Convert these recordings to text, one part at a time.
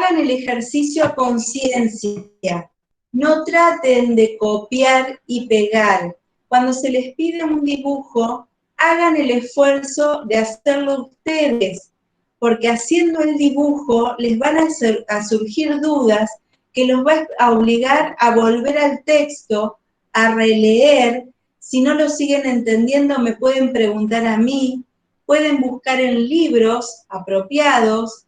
hagan el ejercicio a conciencia. No traten de copiar y pegar. Cuando se les pide un dibujo, hagan el esfuerzo de hacerlo ustedes, porque haciendo el dibujo les van a surgir dudas que los va a obligar a volver al texto, a releer. Si no lo siguen entendiendo, me pueden preguntar a mí, pueden buscar en libros apropiados,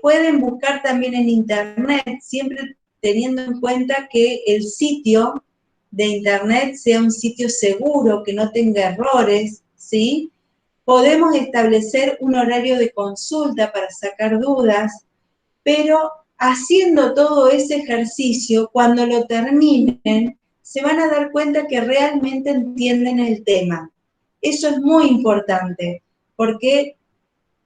pueden buscar también en internet, siempre teniendo en cuenta que el sitio de internet sea un sitio seguro, que no tenga errores, ¿sí? Podemos establecer un horario de consulta para sacar dudas, pero haciendo todo ese ejercicio, cuando lo terminen, se van a dar cuenta que realmente entienden el tema. Eso es muy importante, porque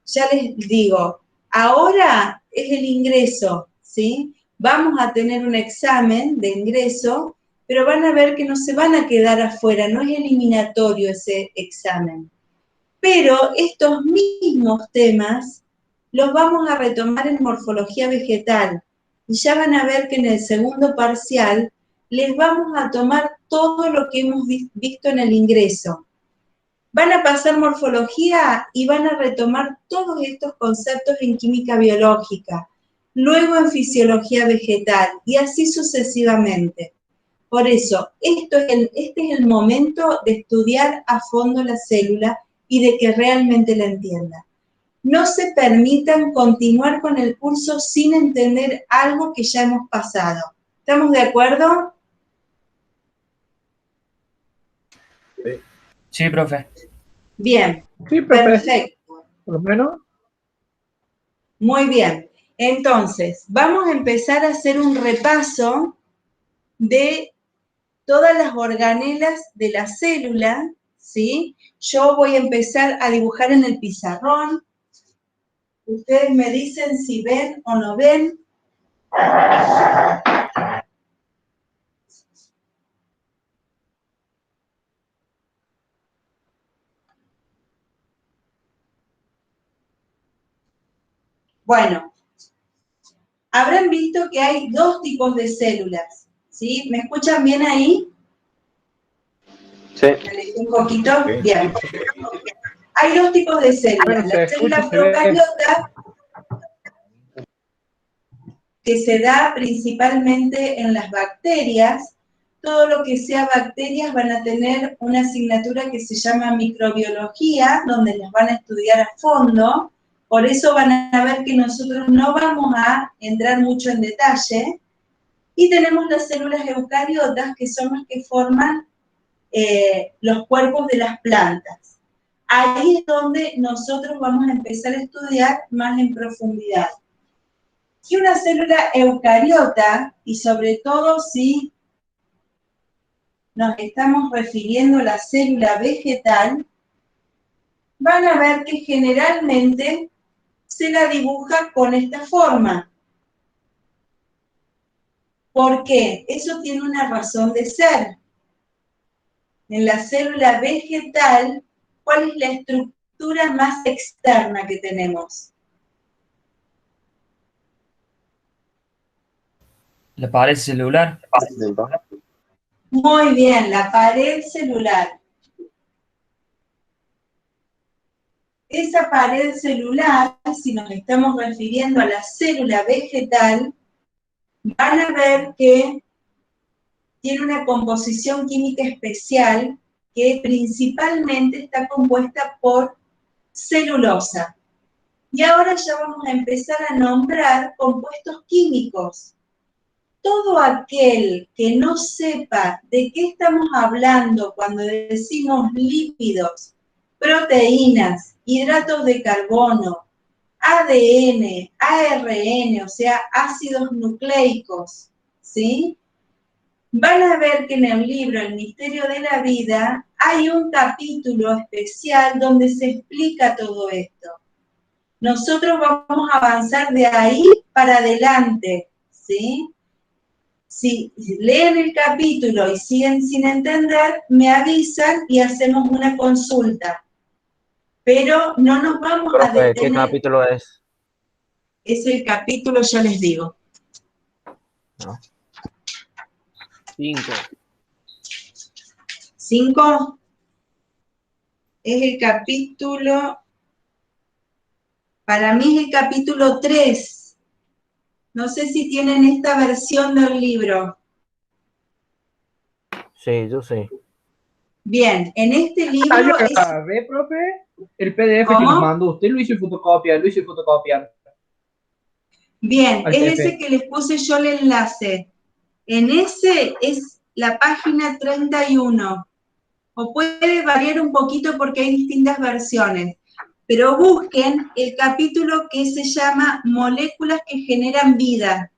ya les digo, ahora es el ingreso, ¿sí? Vamos a tener un examen de ingreso, pero van a ver que no se van a quedar afuera, no es eliminatorio ese examen. Pero estos mismos temas los vamos a retomar en morfología vegetal, y ya van a ver que en el segundo parcial les vamos a tomar todo lo que hemos visto en el ingreso. Van a pasar morfología y van a retomar todos estos conceptos en química biológica, luego en fisiología vegetal, y así sucesivamente. Por eso, este es el momento de estudiar a fondo la célula y de que realmente la entiendan. No se permitan continuar con el curso sin entender algo que ya hemos pasado. ¿Estamos de acuerdo? Sí, profe. Bien, Sí, profe. perfecto. Por lo menos. Muy bien. Entonces, vamos a empezar a hacer un repaso de todas las organelas de la célula, ¿sí? Yo voy a empezar a dibujar en el pizarrón. Ustedes me dicen si ven o no ven. Bueno, habrán visto que hay dos tipos de células, ¿sí? ¿Me escuchan bien ahí? Sí. ¿Me alejé un poquito? Bien. Hay dos tipos de células. Bueno, La célula procariota, que se da principalmente en las bacterias. Todo lo que sea bacterias van a tener una asignatura que se llama microbiología, donde las van a estudiar a fondo. Por eso van a ver que nosotros no vamos a entrar mucho en detalle. Y tenemos las células eucariotas, que son las que forman los cuerpos de las plantas. Ahí es donde nosotros vamos a empezar a estudiar más en profundidad. Y una célula eucariota, y sobre todo si nos estamos refiriendo a la célula vegetal, van a ver que generalmente se la dibuja con esta forma. ¿Por qué? Eso tiene una razón de ser. En la célula vegetal, ¿cuál es la estructura más externa que tenemos? La pared celular. Muy bien, la pared celular. Esa pared celular, si nos estamos refiriendo a la célula vegetal, van a ver que tiene una composición química especial que principalmente está compuesta por celulosa. Y ahora ya vamos a empezar a nombrar compuestos químicos. Todo aquel que no sepa de qué estamos hablando cuando decimos lípidos, proteínas, hidratos de carbono, ADN, ARN, o sea, ácidos nucleicos, ¿sí? Van a ver que en el libro El misterio de la vida hay un capítulo especial donde se explica todo esto. Nosotros vamos a avanzar de ahí para adelante, ¿sí? Si leen el capítulo y siguen sin entender, me avisan y hacemos una consulta. Pero no nos vamos a Profe, detener. ¿qué capítulo es? es el capítulo, ya les digo. No. 5. 5 es el capítulo, para mí es el capítulo 3. No sé si tienen esta versión del libro. Sí, yo sé. Bien, en este Yo libro es... agarré, profe, el PDF que ¿Cómo? nos mandó usted, lo hice fotocopiar. Bien, Al es TP. ese que les puse yo el enlace. En ese es la página 31. O puede variar un poquito porque hay distintas versiones. Pero busquen el capítulo que se llama Moléculas que generan vida.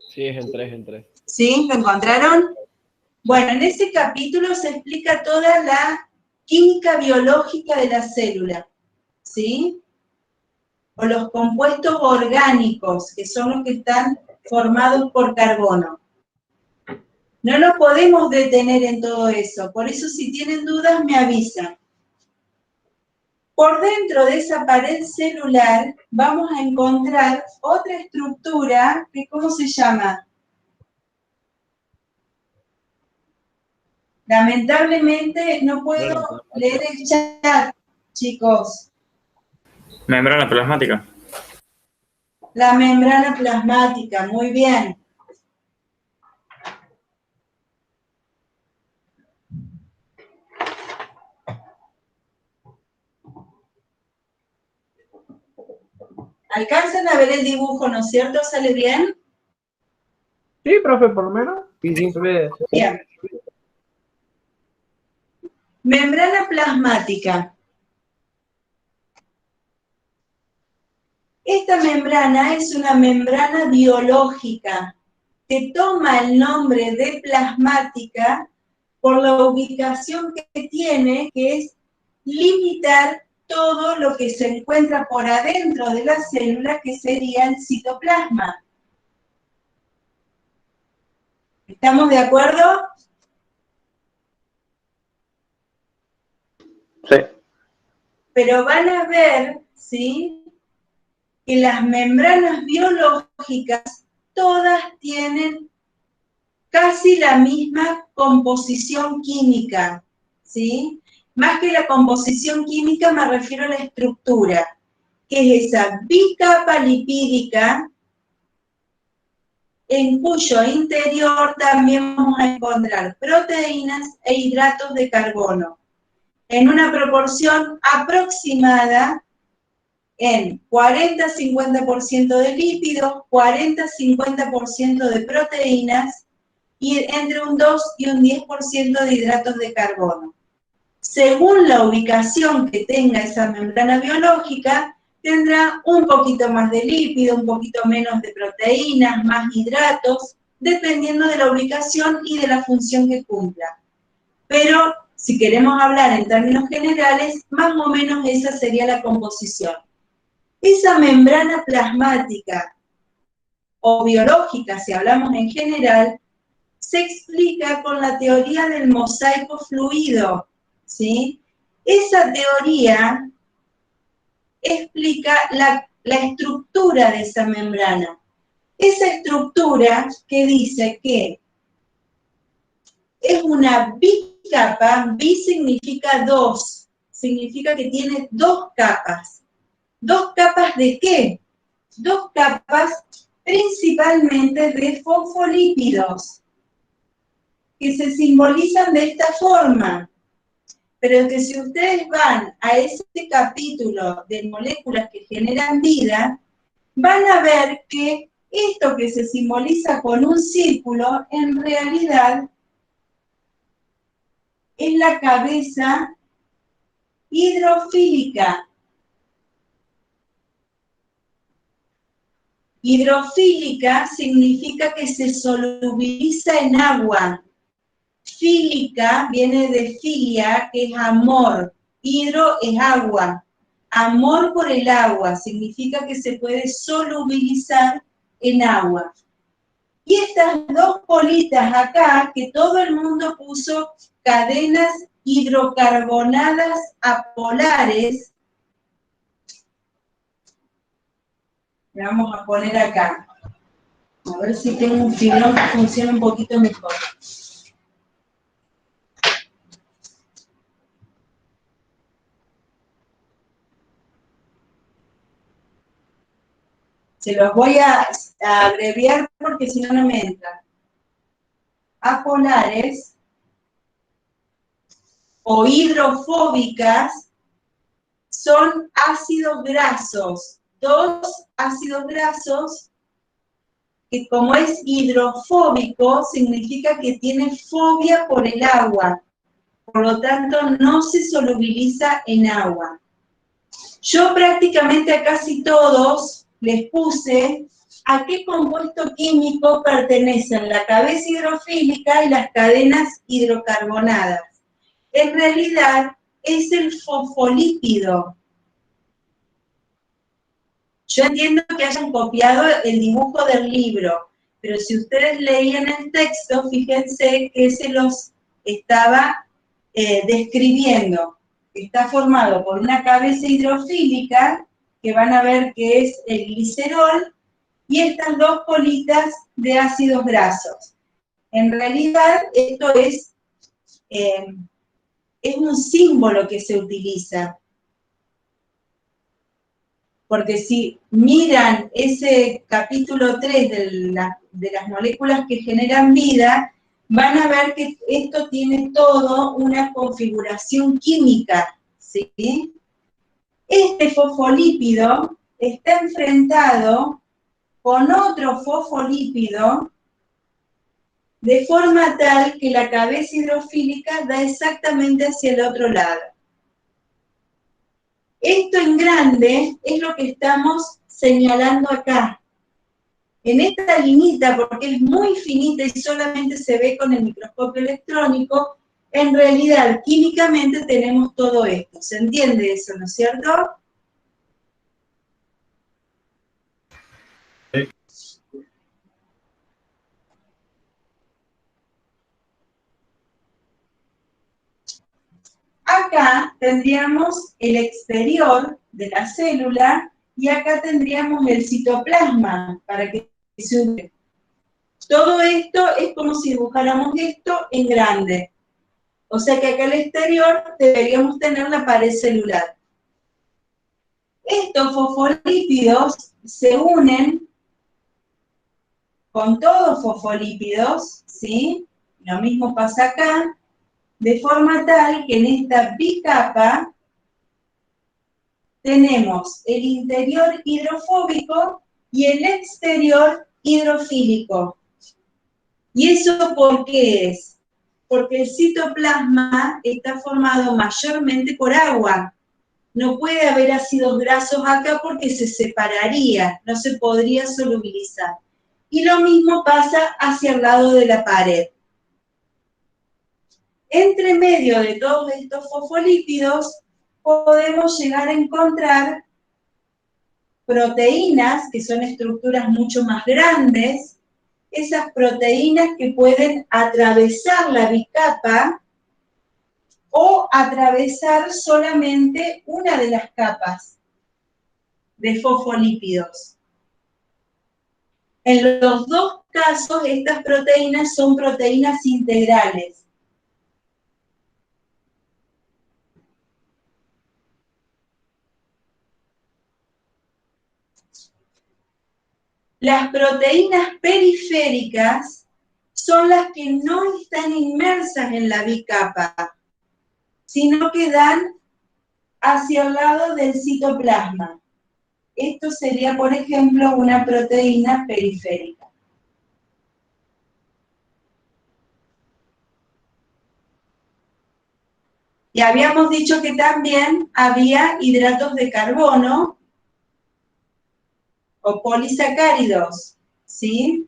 Sí, es el 3, el 3. ¿Sí? ¿Lo encontraron? Bueno, en ese capítulo se explica toda la química biológica de la célula, ¿sí? O los compuestos orgánicos, que son los que están formados por carbono. No nos podemos detener en todo eso, por eso si tienen dudas me avisan. Por dentro de esa pared celular vamos a encontrar otra estructura que, ¿cómo se llama? Lamentablemente no puedo leer el chat, chicos. Membrana plasmática. La membrana plasmática, muy bien. ¿Alcanzan a ver el dibujo, no es cierto? ¿Sale bien? Sí, profe, por lo menos. Sí, se ve. Bien. Membrana plasmática. Esta membrana es una membrana biológica que toma el nombre de plasmática por la ubicación que tiene, que es limitar todo lo que se encuentra por adentro de la célula, que sería el citoplasma. ¿Estamos de acuerdo? Sí. Pero van a ver, ¿sí?, que las membranas biológicas todas tienen casi la misma composición química, ¿sí? Más que la composición química me refiero a la estructura, que es esa bicapa lipídica, en cuyo interior también vamos a encontrar proteínas e hidratos de carbono, en una proporción aproximada en 40-50% de lípidos, 40-50% de proteínas y entre un 2 y un 10% de hidratos de carbono. Según la ubicación que tenga esa membrana biológica, tendrá un poquito más de lípido, un poquito menos de proteínas, más hidratos, dependiendo de la ubicación y de la función que cumpla. Pero si queremos hablar en términos generales, más o menos esa sería la composición. Esa membrana plasmática o biológica, si hablamos en general, se explica con la teoría del mosaico fluido, ¿sí? Esa teoría explica la estructura de esa membrana. Esa estructura que dice que es una bicapa, bi significa dos, significa que tiene dos capas. ¿Dos capas de qué? Dos capas principalmente de fosfolípidos, que se simbolizan de esta forma. Pero que si ustedes van a ese capítulo de moléculas que generan vida, van a ver que esto que se simboliza con un círculo, en realidad es la cabeza hidrofílica. Hidrofílica significa que se solubiliza en agua. Fílica viene de filia, que es amor. Hidro es agua. Amor por el agua significa que se puede solubilizar en agua. Y estas dos bolitas acá, que todo el mundo puso cadenas hidrocarbonadas apolares. Le vamos a poner acá. A ver si tengo un fibrón que funcione un poquito mejor. Se los voy a abreviar porque si no, no me entra. Apolares o hidrofóbicas son ácidos grasos, dos ácidos grasos que como es hidrofóbico significa que tiene fobia por el agua, por lo tanto no se solubiliza en agua. Yo prácticamente a casi todos les puse a qué compuesto químico pertenecen la cabeza hidrofílica y las cadenas hidrocarbonadas. En realidad es el fosfolípido. Yo entiendo que hayan copiado el dibujo del libro, pero si ustedes leían el texto, fíjense que se los estaba describiendo. Está formado por una cabeza hidrofílica, que van a ver que es el glicerol, y estas dos colitas de ácidos grasos. En realidad, esto es un símbolo que se utiliza. Porque si miran ese capítulo 3 de las moléculas que generan vida, van a ver que esto tiene todo una configuración química, ¿sí? Este fosfolípido está enfrentado con otro fosfolípido de forma tal que la cabeza hidrofílica da exactamente hacia el otro lado. Esto en grande es lo que estamos señalando acá. En esta liñita, porque es muy finita y solamente se ve con el microscopio electrónico, en realidad, químicamente tenemos todo esto. ¿Se entiende eso, no es cierto? Sí. Acá tendríamos el exterior de la célula y acá tendríamos el citoplasma para que se une. Todo esto es como si dibujáramos esto en grande. O sea que acá al exterior deberíamos tener la pared celular. Estos fosfolípidos se unen con todos fosfolípidos, ¿sí? Lo mismo pasa acá, de forma tal que en esta bicapa tenemos el interior hidrofóbico y el exterior hidrofílico. ¿Y eso por qué es? Porque el citoplasma está formado mayormente por agua. No puede haber ácidos grasos acá porque se separaría, no se podría solubilizar. Y lo mismo pasa hacia el lado de la pared. Entre medio de todos estos fosfolípidos podemos llegar a encontrar proteínas, que son estructuras mucho más grandes, esas proteínas que pueden atravesar la bicapa o atravesar solamente una de las capas de fosfolípidos. En los dos casos, estas proteínas son proteínas integrales. Las proteínas periféricas son las que no están inmersas en la bicapa, sino que dan hacia el lado del citoplasma. Esto sería, por ejemplo, una proteína periférica. Y habíamos dicho que también había hidratos de carbono o polisacáridos, ¿sí?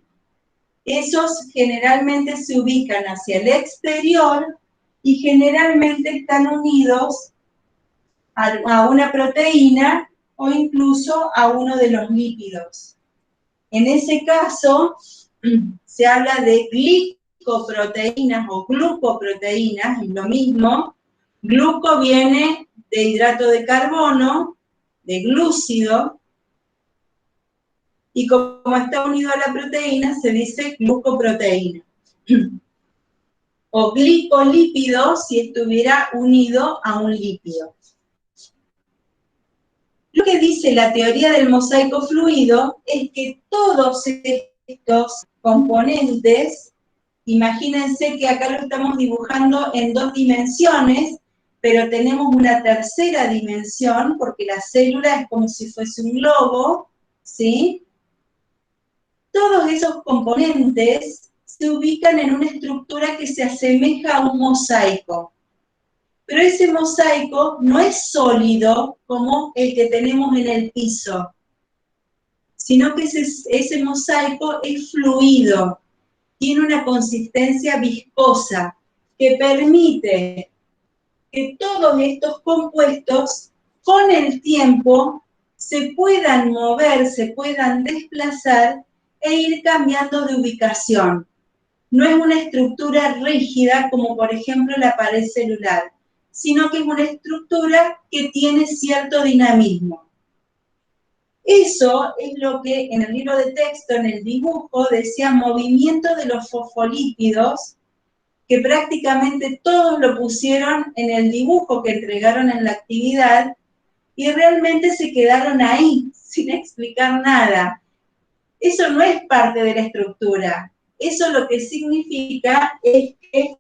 Esos generalmente se ubican hacia el exterior y generalmente están unidos a una proteína o incluso a uno de los lípidos. En ese caso, se habla de glicoproteínas o glucoproteínas, y lo mismo, Gluco viene de hidrato de carbono, de glúcido, y como está unido a la proteína, se dice glucoproteína. O glicolípido si estuviera unido a un lípido. Lo que dice la teoría del mosaico fluido es que todos estos componentes, imagínense que acá lo estamos dibujando en 2 dimensiones, pero tenemos una tercera dimensión, porque la célula es como si fuese un globo, ¿sí? Todos esos componentes se ubican en una estructura que se asemeja a un mosaico. Pero ese mosaico no es sólido como el que tenemos en el piso, sino que ese mosaico es fluido, tiene una consistencia viscosa que permite que todos estos compuestos con el tiempo se puedan mover, se puedan desplazar e ir cambiando de ubicación. No es una estructura rígida como por ejemplo la pared celular, sino que es una estructura que tiene cierto dinamismo. Eso es lo que en el libro de texto, en el dibujo, decía movimiento de los fosfolípidos, que prácticamente todos lo pusieron en el dibujo que entregaron en la actividad, y realmente se quedaron ahí, sin explicar nada. Eso no es parte de la estructura. Eso lo que significa es que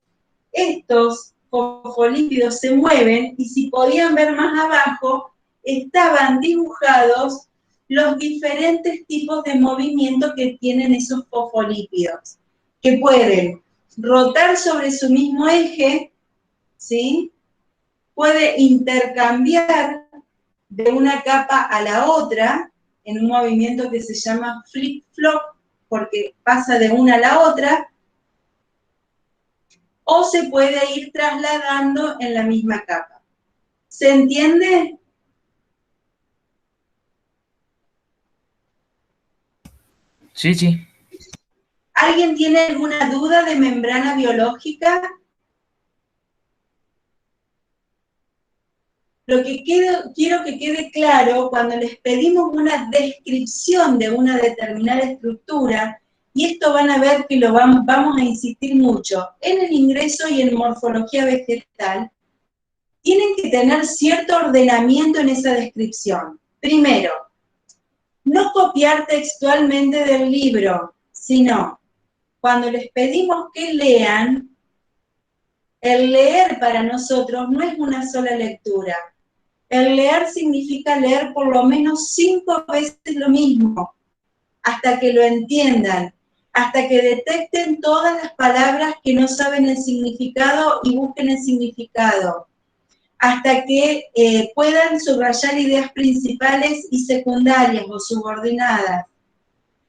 estos fosfolípidos se mueven, y si podían ver más abajo, estaban dibujados los diferentes tipos de movimiento que tienen esos fosfolípidos, que pueden rotar sobre su mismo eje, ¿sí? Puede intercambiar de una capa a la otra, en un movimiento que se llama flip-flop, porque pasa de una a la otra, o se puede ir trasladando en la misma capa. ¿Se entiende? Sí, sí. ¿Alguien tiene alguna duda de membrana biológica? Lo que quiero que quede claro, cuando les pedimos una descripción de una determinada estructura, y esto van a ver que lo vamos a insistir mucho, en el ingreso y en morfología vegetal, tienen que tener cierto ordenamiento en esa descripción. Primero, no copiar textualmente del libro, sino cuando les pedimos que lean, el leer para nosotros no es una sola lectura. El leer significa leer por lo menos 5 veces lo mismo, hasta que lo entiendan, hasta que detecten todas las palabras que no saben el significado y busquen el significado, hasta que puedan subrayar ideas principales y secundarias o subordinadas,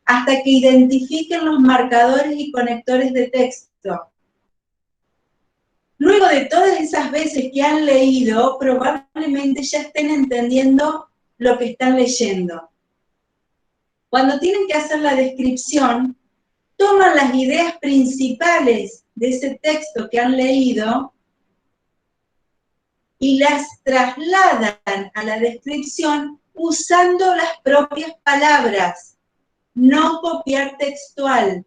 hasta que identifiquen los marcadores y conectores de texto. Luego de todas esas veces que han leído, probablemente ya estén entendiendo lo que están leyendo. Cuando tienen que hacer la descripción, toman las ideas principales de ese texto que han leído y las trasladan a la descripción usando las propias palabras, no copiar textual.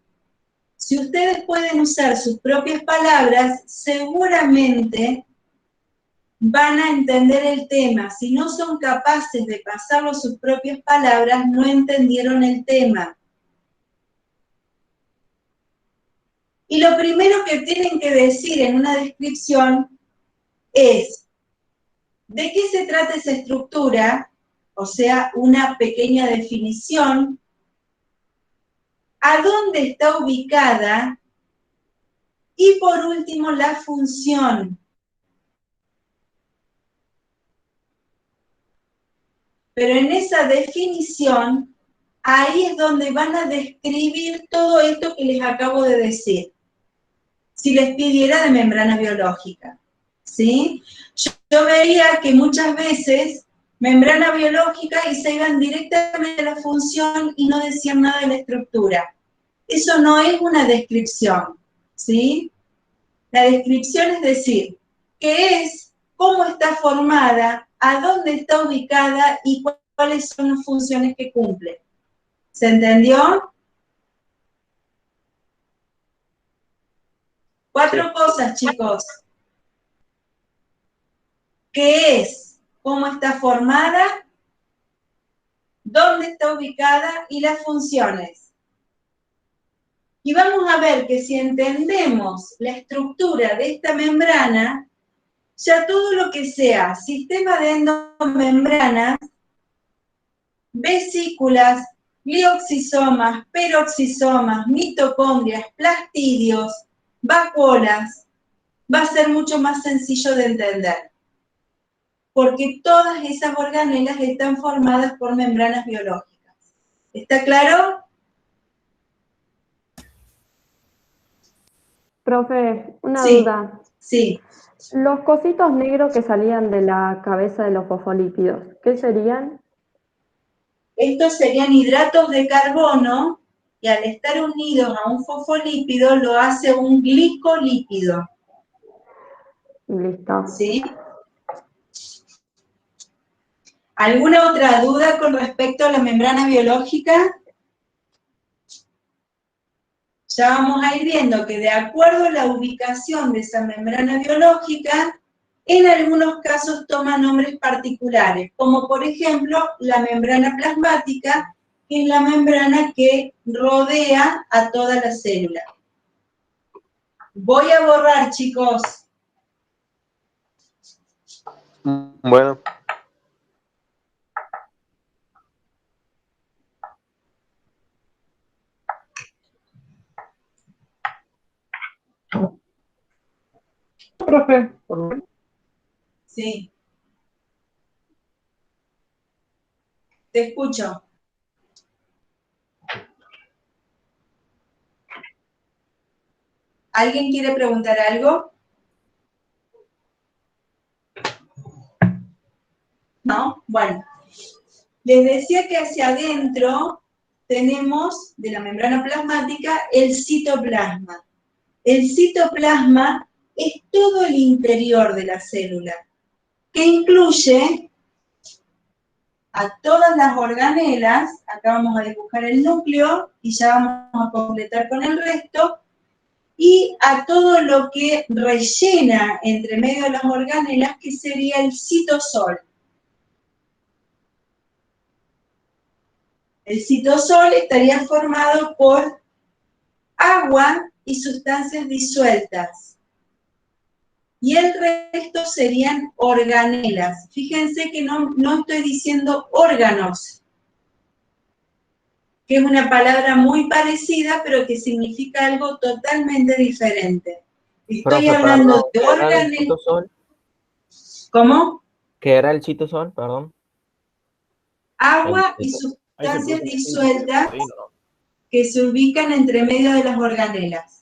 Si ustedes pueden usar sus propias palabras, seguramente van a entender el tema. Si no son capaces de pasarlo sus propias palabras, no entendieron el tema. Y lo primero que tienen que decir en una descripción es de qué se trata esa estructura, o sea, una pequeña definición, a dónde está ubicada, y por último, la función. Pero en esa definición, ahí es donde van a describir todo esto que les acabo de decir. Si les pidiera de membrana biológica, ¿sí? Yo veía que muchas veces membrana biológica y se iban directamente a la función y no decían nada de la estructura. Eso no es una descripción, ¿sí? La descripción es decir, ¿qué es? cómo está formada, a dónde está ubicada y cuáles son las funciones que cumple. ¿Se entendió? 4 cosas, chicos. ¿Qué es? ¿Cómo está formada? ¿Dónde está ubicada? Y las funciones. Y vamos a ver que si entendemos la estructura de esta membrana, ya todo lo que sea sistema de endomembranas, vesículas, glioxisomas, peroxisomas, mitocondrias, plastidios, vacuolas, va a ser mucho más sencillo de entender. Porque todas esas organelas están formadas por membranas biológicas. ¿Está claro? Profe, una Sí, duda. sí. Los cositos negros que salían de la cabeza de los fosfolípidos, ¿qué serían? Estos serían hidratos de carbono y al estar unidos a un fosfolípido lo hace un glicolípido. Listo. ¿Sí? ¿Alguna otra duda con respecto a la membrana biológica? Ya vamos a ir viendo que de acuerdo a la ubicación de esa membrana biológica, en algunos casos toma nombres particulares, como por ejemplo la membrana plasmática, que es la membrana que rodea a toda la célula. Voy a borrar, chicos. Bueno. Profe, por lo menos. Sí. Te escucho. ¿Alguien quiere preguntar algo? ¿No? Bueno. Les decía que hacia adentro tenemos, de la membrana plasmática, el citoplasma. El citoplasma es todo el interior de la célula, que incluye a todas las organelas, acá vamos a dibujar el núcleo y ya vamos a completar con el resto, y a todo lo que rellena entre medio de las organelas, que sería el citosol. El citosol estaría formado por agua y sustancias disueltas. Y el resto serían organelas. Fíjense que no estoy diciendo órganos, que es una palabra muy parecida, pero que significa algo totalmente diferente. Estoy Profe, hablando perdón, de ¿qué era el organelas. citosol? ¿Cómo? ¿Qué era el citosol? Perdón. Agua y Ahí se sustancias produce la síntesis de disueltas proteína, ¿no? que se ubican entre medio de las organelas.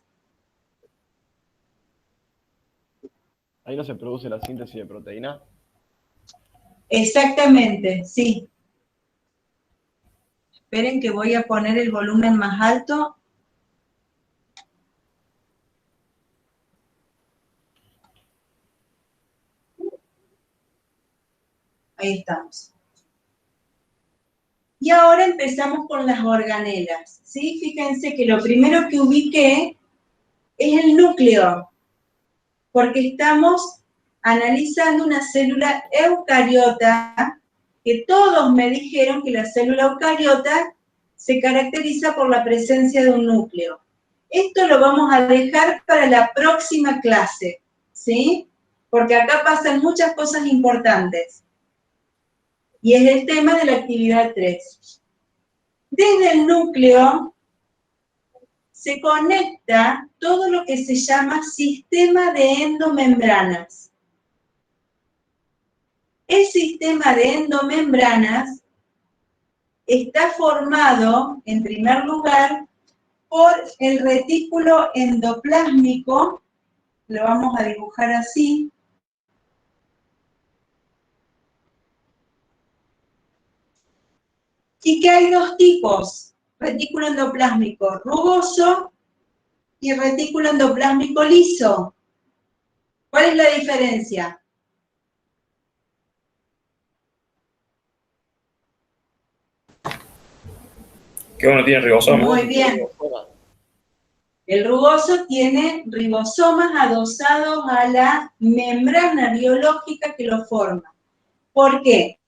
Ahí no se produce la síntesis de proteína. Exactamente, sí. Esperen que voy a poner el volumen más alto. Ahí estamos. Y ahora empezamos con las organelas, ¿sí? Fíjense que lo primero que ubiqué es el núcleo, porque estamos analizando una célula eucariota, que todos me dijeron que la célula eucariota se caracteriza por la presencia de un núcleo. Esto lo vamos a dejar para la próxima clase, ¿sí? Porque acá pasan muchas cosas importantes. Y es el tema de la actividad 3. Desde el núcleo se conecta todo lo que se llama sistema de endomembranas. El sistema de endomembranas está formado, en primer lugar, por el retículo endoplásmico, lo vamos a dibujar así. Y que hay dos tipos, retículo endoplásmico rugoso y retículo endoplásmico liso. ¿Cuál es la diferencia? Que uno tiene ribosoma. Muy bien. El rugoso tiene ribosomas adosados a la membrana biológica que lo forma. ¿Por qué?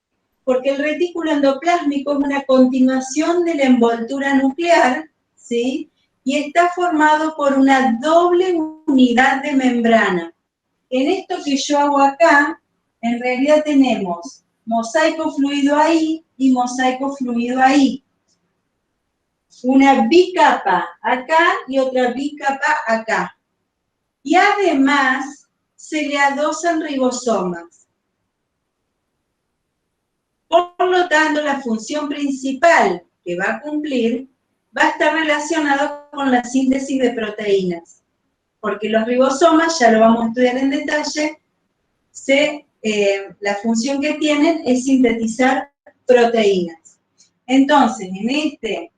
Porque el retículo endoplásmico es una continuación de la envoltura nuclear, ¿sí? Y está formado por una doble unidad de membrana. En esto que yo hago acá, en realidad tenemos mosaico fluido ahí y mosaico fluido ahí. Una bicapa acá y otra bicapa acá. Y además se le adosan ribosomas. Por lo tanto, la función principal que va a cumplir va a estar relacionada con la síntesis de proteínas. Porque los ribosomas, ya lo vamos a estudiar en detalle, la función que tienen es sintetizar proteínas. Entonces, en este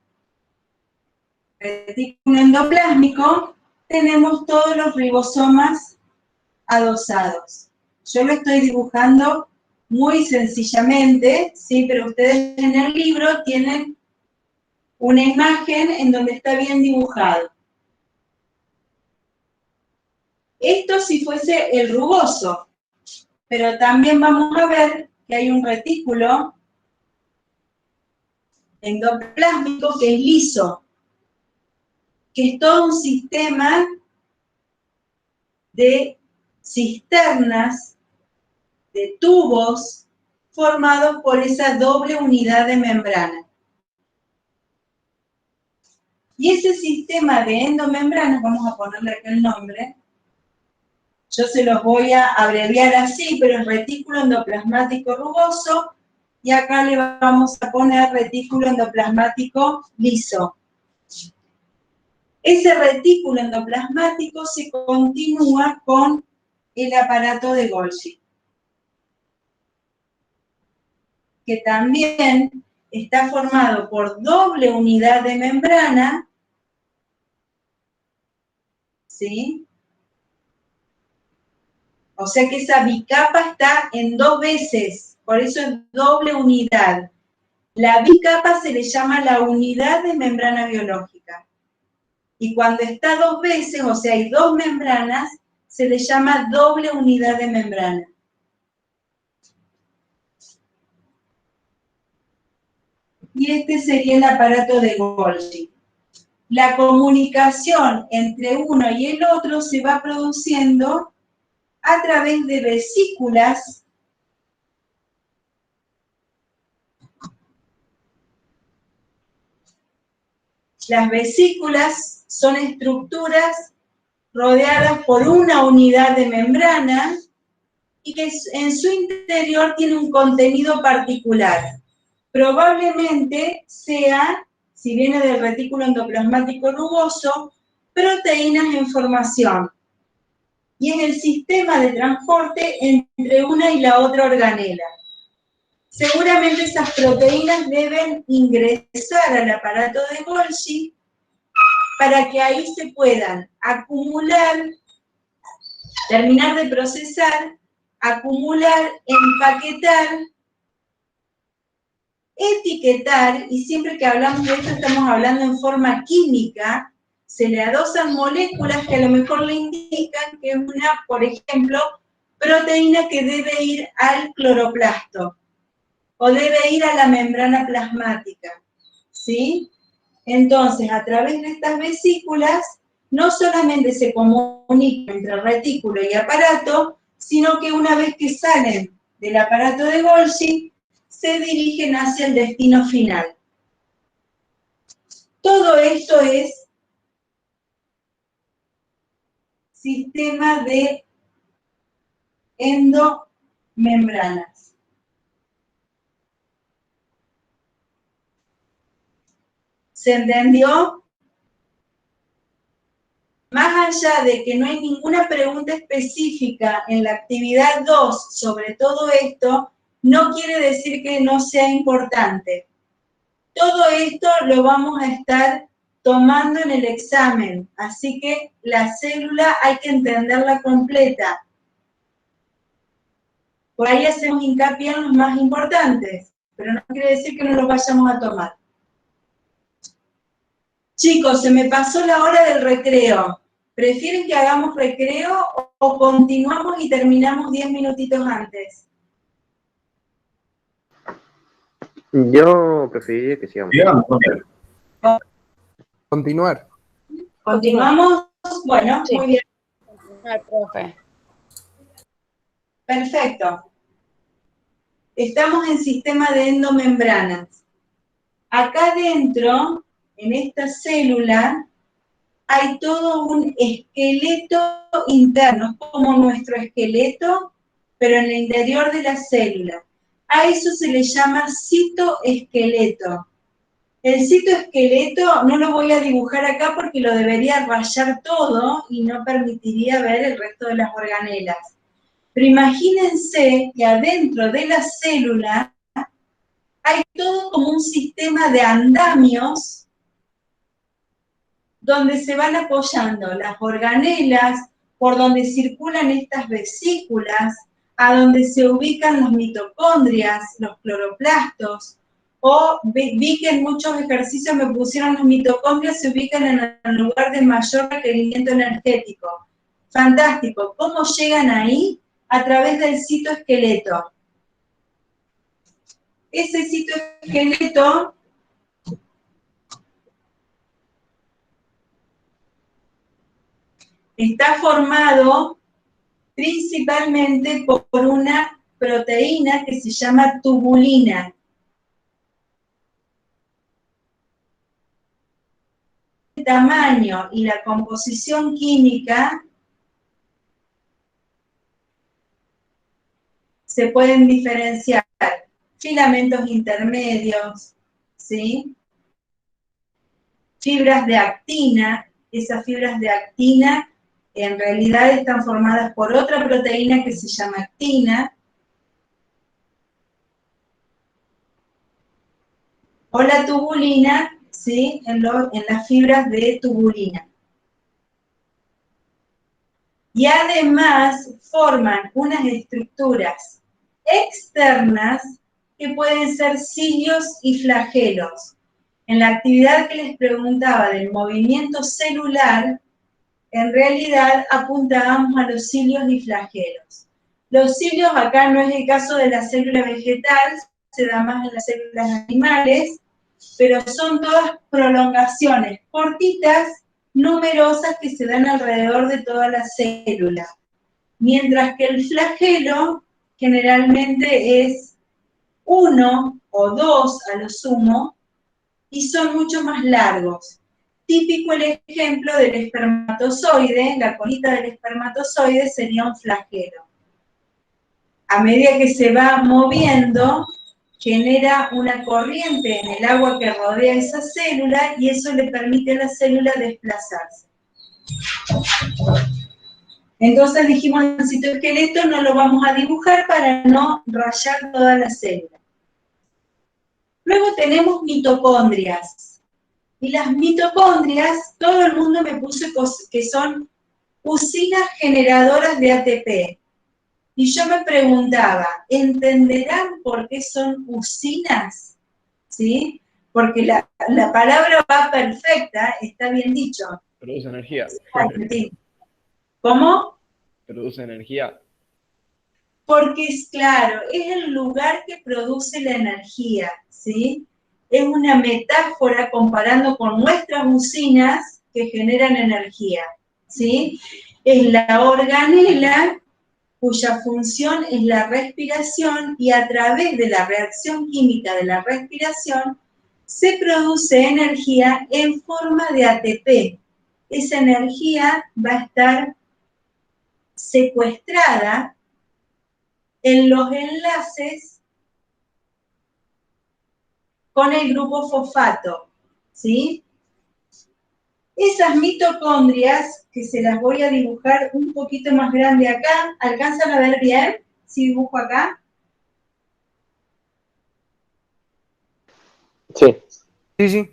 retículo endoplásmico tenemos todos los ribosomas adosados. Yo lo estoy dibujando muy sencillamente, ¿sí? Pero ustedes en el libro tienen una imagen en donde está bien dibujado. Esto si fuese el rugoso, pero también vamos a ver que hay un retículo endoplásmico que es liso, que es todo un sistema de cisternas, de tubos, formados por esa doble unidad de membrana. Y ese sistema de endomembranas, vamos a ponerle acá el nombre, yo se los voy a abreviar así, pero es retículo endoplasmático rugoso, y acá le vamos a poner retículo endoplasmático liso. Ese retículo endoplasmático se continúa con el aparato de Golgi, que también está formado por doble unidad de membrana, ¿sí? O sea que esa bicapa está en 2 veces, por eso es doble unidad. La bicapa se le llama la unidad de membrana biológica. Y cuando está 2 veces, o sea, hay 2 membranas, se le llama doble unidad de membrana. Y este sería el aparato de Golgi. La comunicación entre uno y el otro se va produciendo a través de vesículas Las vesículas son estructuras rodeadas por una unidad de membrana y que en su interior tiene un contenido particular. Probablemente sea, si viene del retículo endoplasmático rugoso, proteínas en formación. Y en el sistema de transporte entre una y la otra organela. Seguramente esas proteínas deben ingresar al aparato de Golgi para que ahí se puedan acumular, terminar de procesar, acumular, empaquetar, etiquetar, y siempre que hablamos de esto estamos hablando en forma química, se le adosan moléculas que a lo mejor le indican que es una, por ejemplo, proteína que debe ir al cloroplasto, o debe ir a la membrana plasmática, ¿sí? Entonces, a través de estas vesículas, no solamente se comunica entre retículo y aparato, sino que una vez que salen del aparato de Golgi, se dirigen hacia el destino final. Todo esto es sistema de endomembranas. ¿Se entendió? Más allá de que no hay ninguna pregunta específica en la actividad 2 sobre todo esto, no quiere decir que no sea importante. Todo esto lo vamos a estar tomando en el examen, así que la célula hay que entenderla completa. Por ahí hacemos hincapié en los más importantes, pero no quiere decir que no los vayamos a tomar. Chicos, se me pasó la hora del recreo. ¿Prefieren que hagamos recreo o continuamos y terminamos 10 minutitos antes? Yo preferiría que sigamos. Continuar. ¿Continuamos? Bueno, Sí. muy bien. Continuar, profe. Perfecto. Estamos en sistema de endomembranas. Acá dentro, en esta célula, hay todo un esqueleto interno, como nuestro esqueleto, pero en el interior de la célula. A eso se le llama citoesqueleto. El citoesqueleto no lo voy a dibujar acá porque lo debería rayar todo y no permitiría ver el resto de las organelas. Pero imagínense que adentro de la célula hay todo como un sistema de andamios donde se van apoyando las organelas, por donde circulan estas vesículas, a donde se ubican los mitocondrias, los cloroplastos, o vi que en muchos ejercicios me pusieron los mitocondrias se ubican en el lugar de mayor requerimiento energético. Fantástico. ¿Cómo llegan ahí? A través del citoesqueleto. Ese citoesqueleto está formado principalmente por una proteína que se llama tubulina. El tamaño y la composición química se pueden diferenciar. Filamentos intermedios, ¿sí? Fibras de actina, esas fibras de actina en realidad están formadas por otra proteína que se llama actina, o la tubulina, ¿sí? En las fibras de tubulina. Y además forman unas estructuras externas que pueden ser cilios y flagelos. En la actividad que les preguntaba del movimiento celular, en realidad apuntábamos a los cilios y flagelos. Los cilios, acá no es el caso de la célula vegetal, se da más en las células animales, pero son todas prolongaciones cortitas, numerosas, que se dan alrededor de toda la célula. Mientras que el flagelo generalmente es 1 o 2 a lo sumo, y son mucho más largos. Típico el ejemplo del espermatozoide, la colita del espermatozoide sería un flagelo. A medida que se va moviendo, genera una corriente en el agua que rodea esa célula y eso le permite a la célula desplazarse. Entonces dijimos, el citoesqueleto no lo vamos a dibujar para no rayar toda la célula. Luego tenemos mitocondrias. Y las mitocondrias, todo el mundo me puso que son usinas generadoras de ATP. Y yo me preguntaba, ¿entenderán por qué son usinas? ¿Sí? Porque la palabra va perfecta, está bien dicho. Produce energía. ¿Cómo? Produce energía. Porque es claro, es el lugar que produce la energía, ¿sí? Es una metáfora comparando con nuestras usinas que generan energía, ¿sí? Es la organela cuya función es la respiración y a través de la reacción química de la respiración se produce energía en forma de ATP. Esa energía va a estar secuestrada en los enlaces con el grupo fosfato, ¿sí? Esas mitocondrias, que se las voy a dibujar un poquito más grande acá, ¿alcanzan a ver bien si dibujo acá? Sí. Sí, sí.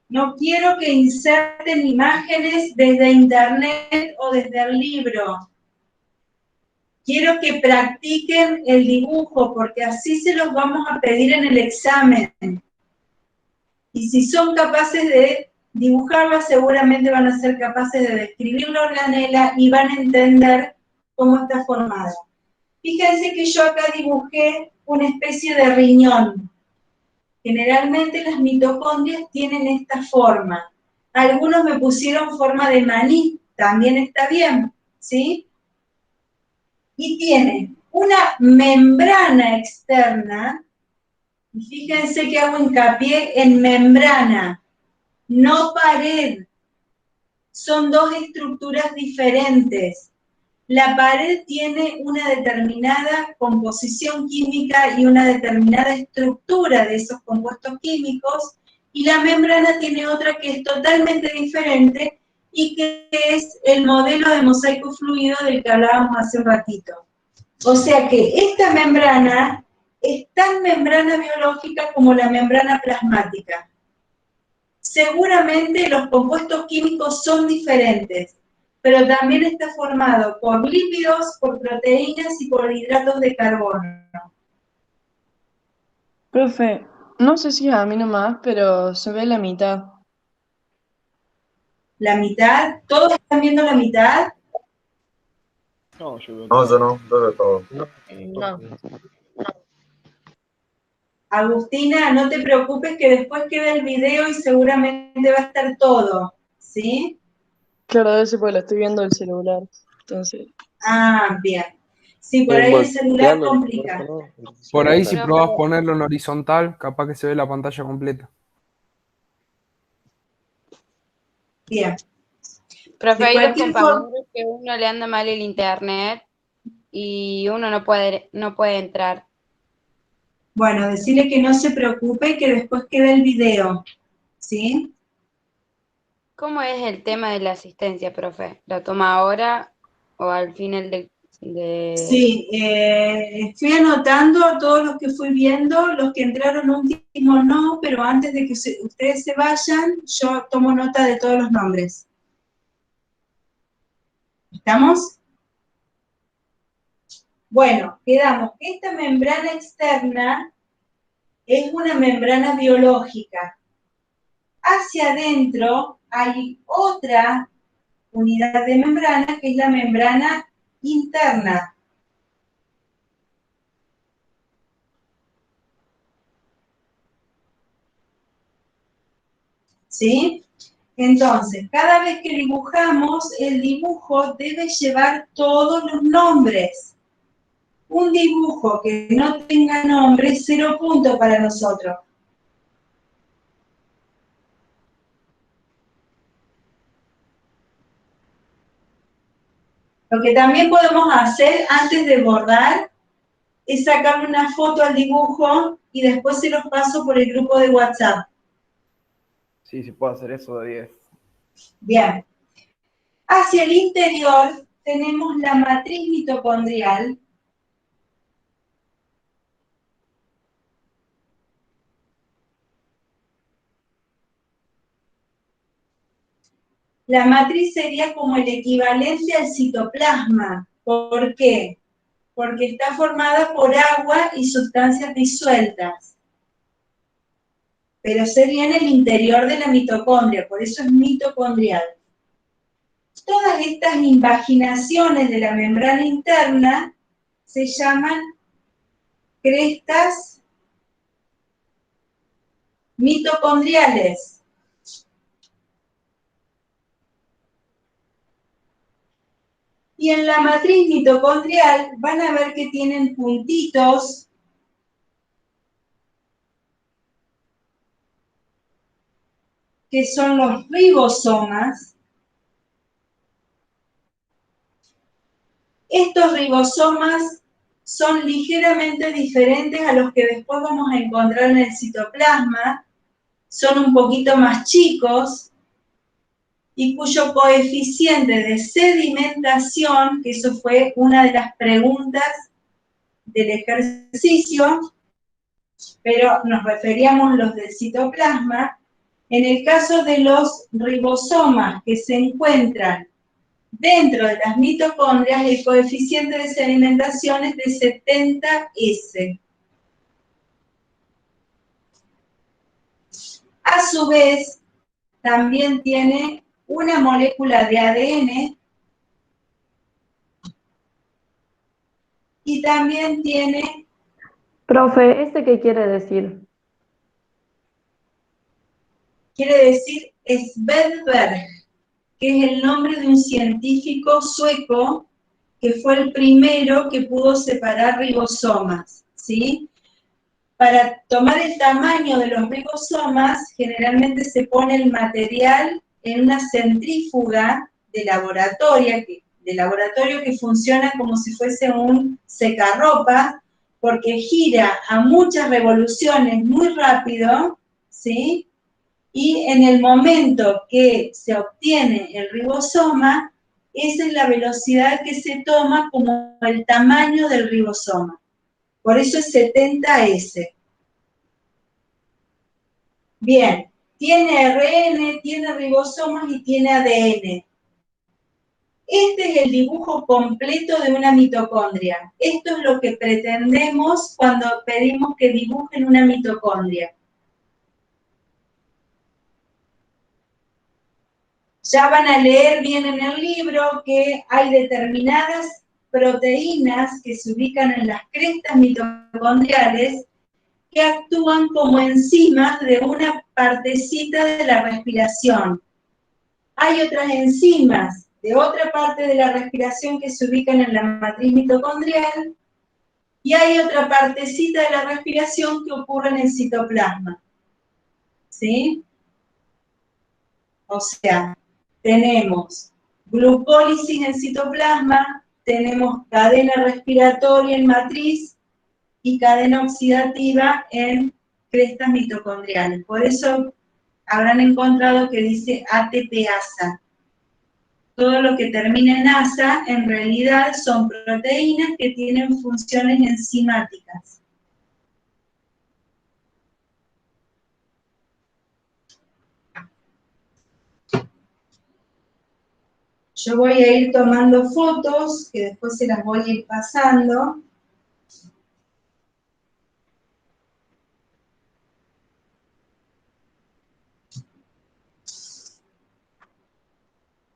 No quiero que inserten imágenes desde internet o desde el libro. Quiero que practiquen el dibujo, porque así se los vamos a pedir en el examen. Y si son capaces de dibujarla, seguramente van a ser capaces de describir la organela y van a entender cómo está formada. Fíjense que yo acá dibujé una especie de riñón. Generalmente las mitocondrias tienen esta forma. Algunos me pusieron forma de maní, también está bien, ¿sí? Y tiene una membrana externa, y fíjense que hago hincapié en membrana, no pared. Son dos estructuras diferentes. La pared tiene una determinada composición química y una determinada estructura de esos compuestos químicos, y la membrana tiene otra que es totalmente diferente y que es el modelo de mosaico fluido del que hablábamos hace un ratito. O sea que esta membrana es tan membrana biológica como la membrana plasmática. Seguramente los compuestos químicos son diferentes, pero también está formado por lípidos, por proteínas y por hidratos de carbono. Profe, no sé si es a mí nomás, pero se ve la mitad. La mitad, ¿todos están viendo la mitad? No, yo veo No, todo. yo no, yo veo todo. No. Agustina, no te preocupes que después queda el video y seguramente va a estar todo, ¿sí? Claro, debe ser porque lo estoy viendo el celular. Entonces, Ah, bien. Sí, por ahí el celular complica. Por ahí si Profe. probás ponerlo en horizontal, capaz que se ve la pantalla completa. Bien. Profe, De hay dos cualquier forma, compañeros que uno le anda mal el internet y uno no puede entrar. bueno, decirle que no se preocupe y que después queda el video, ¿sí? ¿Cómo es el tema de la asistencia, profe? ¿La toma ahora o al final de... Sí, fui anotando a todos los que fui viendo, los que entraron últimos no, pero antes de que ustedes se vayan, yo tomo nota de todos los nombres. ¿Estamos? Bueno, quedamos. Esta membrana externa es una membrana biológica. Hacia adentro hay otra unidad de membrana que es la membrana interna. ¿Sí? Entonces, cada vez que dibujamos, el dibujo debe llevar todos los nombres. Un dibujo que no tenga nombre es 0 puntos para nosotros. Lo que también podemos hacer antes de bordar es sacarle una foto al dibujo y después se los paso por el grupo de WhatsApp. Sí, si puedo hacer eso de 10. Bien. Hacia el interior tenemos la matriz mitocondrial. La matriz sería como el equivalente al citoplasma. ¿Por qué? Porque está formada por agua y sustancias disueltas. Pero sería en el interior de la mitocondria, por eso es mitocondrial. Todas estas invaginaciones de la membrana interna se llaman crestas mitocondriales. Y en la matriz mitocondrial van a ver que tienen puntitos que son los ribosomas. Estos ribosomas son ligeramente diferentes a los que después vamos a encontrar en el citoplasma, son un poquito más chicos y cuyo coeficiente de sedimentación, que eso fue una de las preguntas del ejercicio, pero nos referíamos a los del citoplasma. En el caso de los ribosomas que se encuentran dentro de las mitocondrias, el coeficiente de sedimentación es de 70S. A su vez también tiene una molécula de ADN y también tiene, Profe, ¿ese qué quiere decir? quiere decir Svedberg, que es el nombre de un científico sueco que fue el primero que pudo separar ribosomas, ¿sí? Para tomar el tamaño de los ribosomas, generalmente se pone el material en una centrífuga de laboratorio que funciona como si fuese un secarropa, porque gira a muchas revoluciones muy rápido, ¿sí? Y en el momento que se obtiene el ribosoma, esa es la velocidad que se toma como el tamaño del ribosoma. Por eso es 70S. Bien, tiene ARN, tiene ribosomas y tiene ADN. Este es el dibujo completo de una mitocondria. Esto es lo que pretendemos cuando pedimos que dibujen una mitocondria. Ya van a leer bien en el libro que hay determinadas proteínas que se ubican en las crestas mitocondriales que actúan como enzimas de una partecita de la respiración. Hay otras enzimas de otra parte de la respiración que se ubican en la matriz mitocondrial y hay otra partecita de la respiración que ocurre en el citoplasma. ¿Sí? O sea, tenemos glucólisis en citoplasma, tenemos cadena respiratoria en matriz y cadena oxidativa en crestas mitocondriales. Por eso habrán encontrado que dice ATPasa. Todo lo que termina en asa, en realidad, son proteínas que tienen funciones enzimáticas. Yo voy a ir tomando fotos, que después se las voy a ir pasando.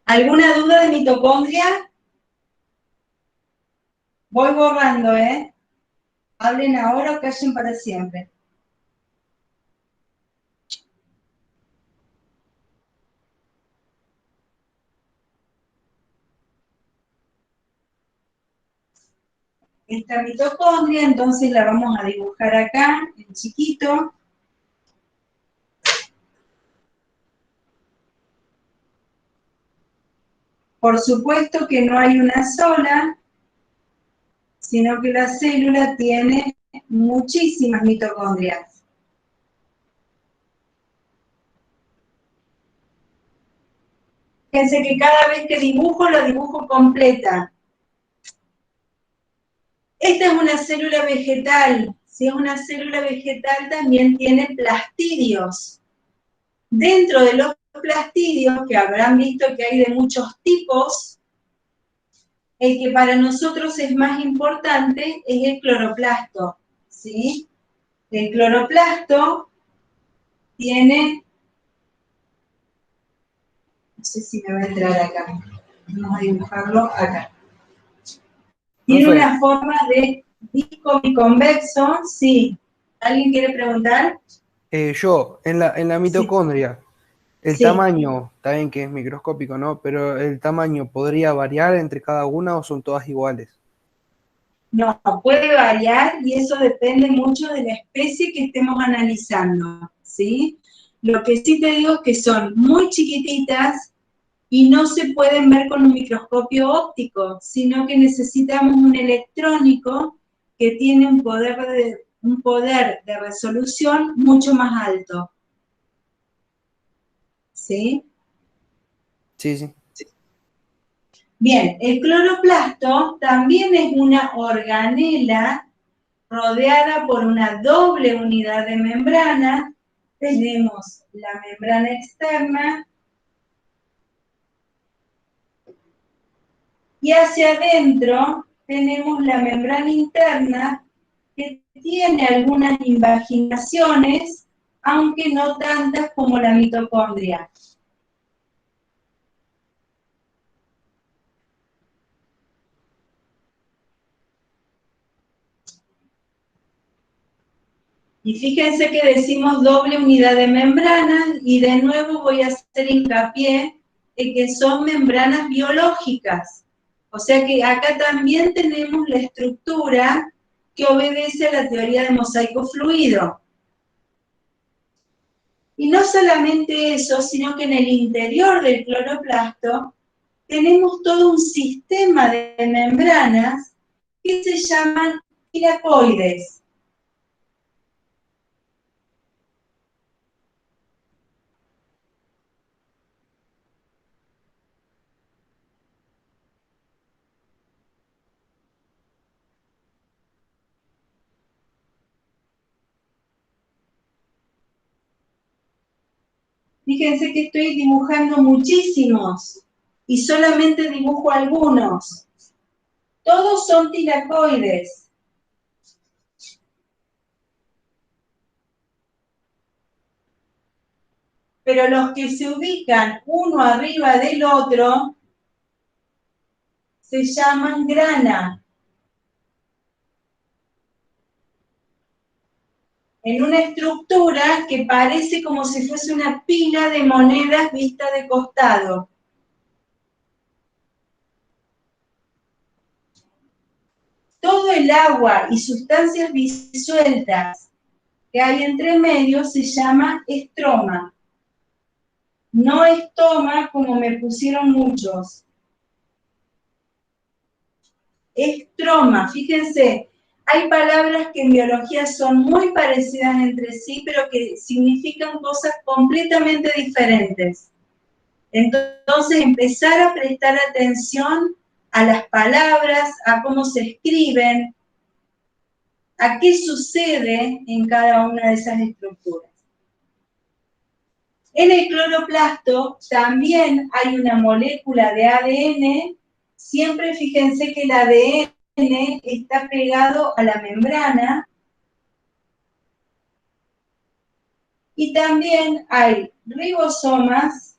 ¿Alguna duda de mitocondria? Voy borrando, ¿eh? Hablen ahora o callen para siempre. Esta mitocondria, entonces la vamos a dibujar acá, en chiquito. Por supuesto que no hay una sola, sino que la célula tiene muchísimas mitocondrias. Fíjense que cada vez que dibujo, la dibujo completa. Esta es una célula vegetal. Si es una célula vegetal, también tiene plastidios. Dentro de los plastidios, que habrán visto que hay de muchos tipos, el que para nosotros es más importante es el cloroplasto, ¿sí? El cloroplasto tiene, no sé si me va a entrar acá, vamos a dibujarlo acá. Tiene una forma de disco biconvexo, sí. ¿Alguien quiere preguntar? En la mitocondria, el Sí. tamaño, está bien que es microscópico, ¿no? Pero el tamaño podría variar entre cada una o son todas iguales. No, puede variar y eso depende mucho de la especie que estemos analizando, ¿sí? Lo que sí te digo es que son muy chiquititas y no se pueden ver con un microscopio óptico, sino que necesitamos un electrónico que tiene un poder de resolución mucho más alto. ¿Sí? Sí, sí. Bien, el cloroplasto también es una organela rodeada por una doble unidad de membrana. Tenemos la membrana externa y hacia adentro tenemos la membrana interna que tiene algunas invaginaciones aunque no tantas como la mitocondria. Y fíjense que decimos doble unidad de membranas, y de nuevo voy a hacer hincapié en que son membranas biológicas. O sea que acá también tenemos la estructura que obedece a la teoría de mosaico fluido. Y no solamente eso, sino que en el interior del cloroplasto tenemos todo un sistema de membranas que se llaman tilacoides. Fíjense que estoy dibujando muchísimos y solamente dibujo algunos. Todos son tilacoides. Pero los que se ubican uno arriba del otro se llaman grana. En una estructura que parece como si fuese una pila de monedas vista de costado. Todo el agua y sustancias disueltas que hay entre medio se llama estroma. No estoma como me pusieron muchos. Estroma, fíjense, hay palabras que en biología son muy parecidas entre sí, pero que significan cosas completamente diferentes. Entonces, empezar a prestar atención a las palabras, a cómo se escriben, a qué sucede en cada una de esas estructuras. En el cloroplasto también hay una molécula de ADN. Siempre fíjense que el ADN está pegado a la membrana. Y también hay ribosomas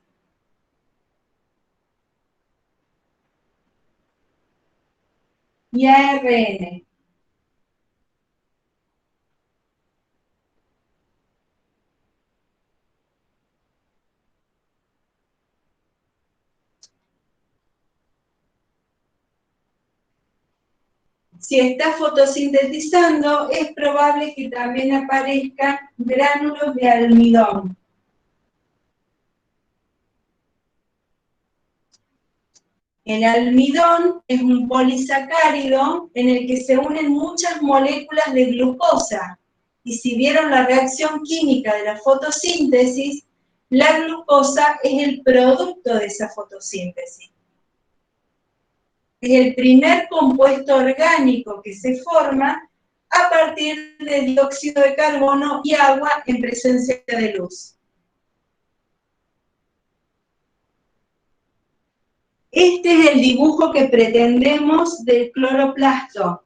y ARN. Si está fotosintetizando, es probable que también aparezcan gránulos de almidón. El almidón es un polisacárido en el que se unen muchas moléculas de glucosa. Y si vieron la reacción química de la fotosíntesis, la glucosa es el producto de esa fotosíntesis. Es el primer compuesto orgánico que se forma a partir de dióxido de carbono y agua en presencia de luz. Este es el dibujo que pretendemos del cloroplasto.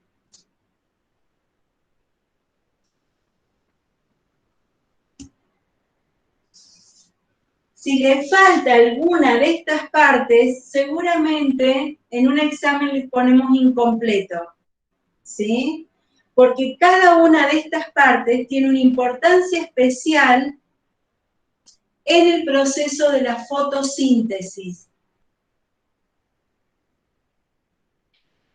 Si le falta alguna de estas partes, seguramente en un examen les ponemos incompleto, ¿sí? Porque cada una de estas partes tiene una importancia especial en el proceso de la fotosíntesis.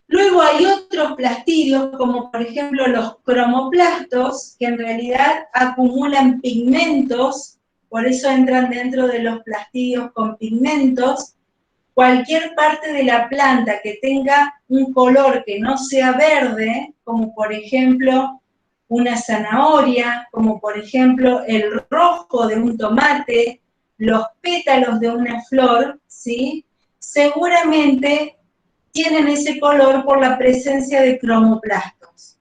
Luego hay otros plastidios, como por ejemplo los cromoplastos, que en realidad acumulan pigmentos. Por eso entran dentro de los plastidios con pigmentos. Cualquier parte de la planta que tenga un color que no sea verde, como por ejemplo una zanahoria, como por ejemplo el rojo de un tomate, los pétalos de una flor, ¿sí? Seguramente tienen ese color por la presencia de cromoplastos.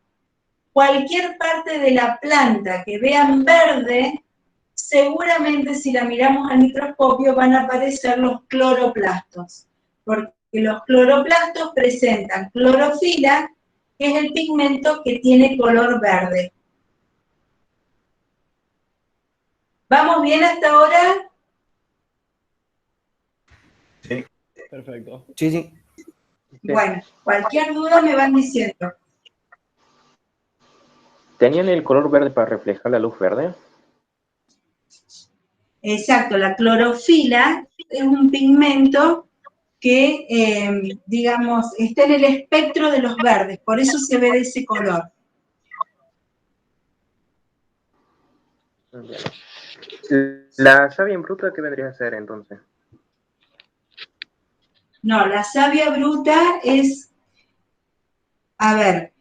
Cualquier parte de la planta que vean verde, seguramente si la miramos al microscopio van a aparecer los cloroplastos, porque los cloroplastos presentan clorofila, que es el pigmento que tiene color verde. ¿Estamos bien hasta ahora? Sí. Perfecto. Sí, sí. Bueno, cualquier duda me van diciendo. ¿Tenían el color verde para reflejar la luz verde? Exacto, la clorofila es un pigmento que, digamos, está en el espectro de los verdes, por eso se ve de ese color. ¿La savia en bruta qué vendría a ser entonces? No, la savia bruta es, a ver,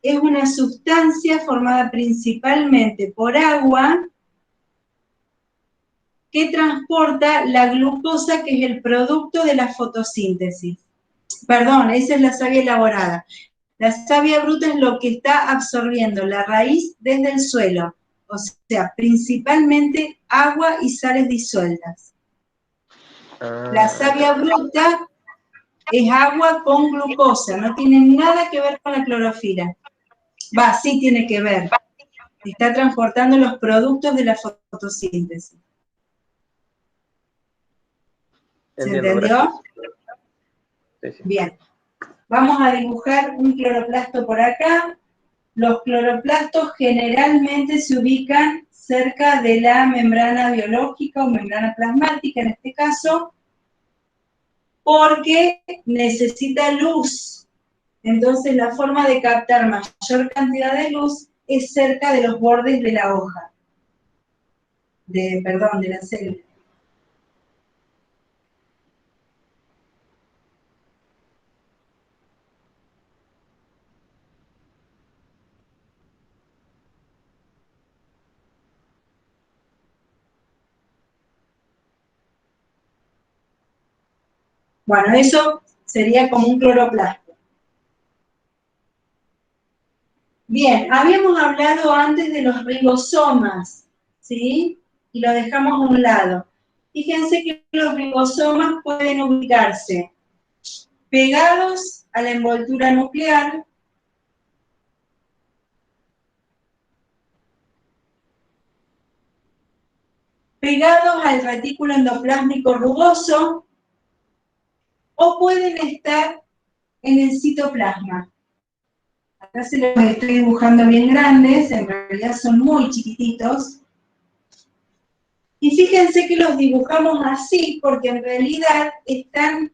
es una sustancia formada principalmente por agua que transporta la glucosa, que es el producto de la fotosíntesis. Perdón, esa es la savia elaborada. La savia bruta es lo que está absorbiendo la raíz desde el suelo, o sea, principalmente agua y sales disueltas. La savia bruta es agua con glucosa, no tiene nada que ver con la clorofila. Va, sí tiene que ver. Está transportando los productos de la fotosíntesis. ¿Se Entiendo, entendió? gracias. Sí, sí. Bien. Vamos a dibujar un cloroplasto por acá. Los cloroplastos generalmente se ubican cerca de la membrana biológica o membrana plasmática, en este caso, porque necesita luz. Entonces, la forma de captar mayor cantidad de luz es cerca de los bordes de la hoja. De la célula. Bueno, eso sería como un cloroplasto. Bien, habíamos hablado antes de los ribosomas, ¿sí? Y lo dejamos a un lado. Fíjense que los ribosomas pueden ubicarse pegados a la envoltura nuclear, pegados al retículo endoplásmico rugoso, o pueden estar en el citoplasma. Acá se los estoy dibujando bien grandes, en realidad son muy chiquititos. Y fíjense que los dibujamos así porque en realidad están...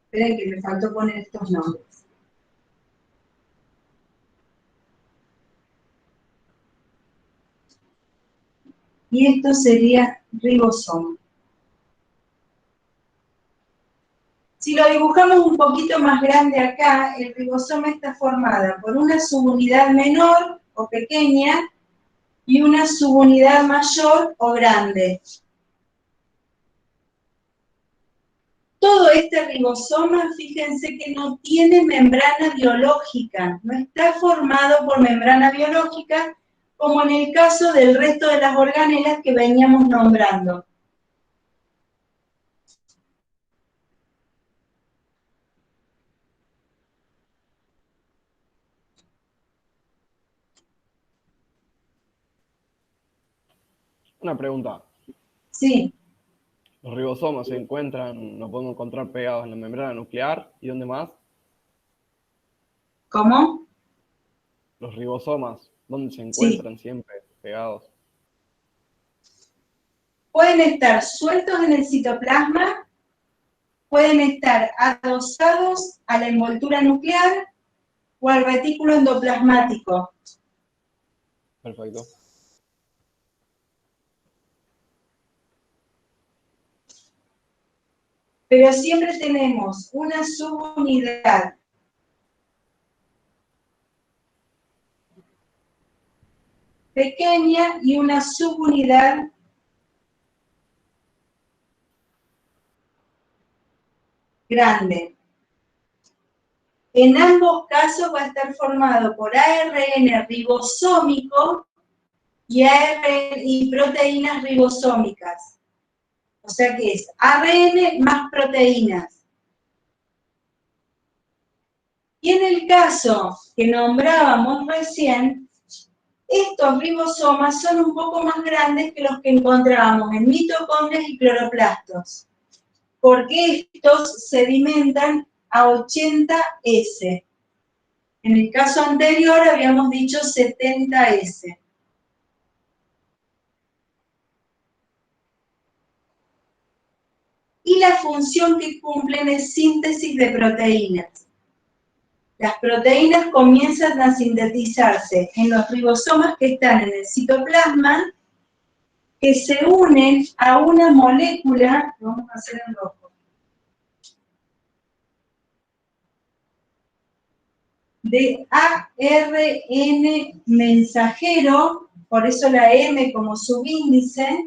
Esperen que me faltó poner estos nombres. Y esto sería ribosoma. Si lo dibujamos un poquito más grande acá, el ribosoma está formado por una subunidad menor o pequeña y una subunidad mayor o grande. Todo este ribosoma, fíjense que no tiene membrana biológica, no está formado por membrana biológica, como en el caso del resto de las organelas que veníamos nombrando. Una pregunta. Sí. Los ribosomas se encuentran, nos podemos encontrar pegados en la membrana nuclear. ¿Y dónde más? ¿Cómo? Los ribosomas, ¿dónde se encuentran siempre pegados? Pueden estar sueltos en el citoplasma, pueden estar adosados a la envoltura nuclear o al retículo endoplasmático. Perfecto. Pero siempre tenemos una subunidad pequeña y una subunidad grande. En ambos casos va a estar formado por ARN ribosómico y proteínas ribosómicas. O sea que es ARN más proteínas. Y en el caso que nombrábamos recién, Estos ribosomas son un poco más grandes que los que encontrábamos en mitocondrias y cloroplastos, porque estos sedimentan a 80S. En el caso anterior habíamos dicho 70S. Y la función que cumplen es síntesis de proteínas. Las proteínas comienzan a sintetizarse en los ribosomas que están en el citoplasma, que se unen a una molécula, lo vamos a hacer en rojo, de ARN mensajero, por eso la M como subíndice.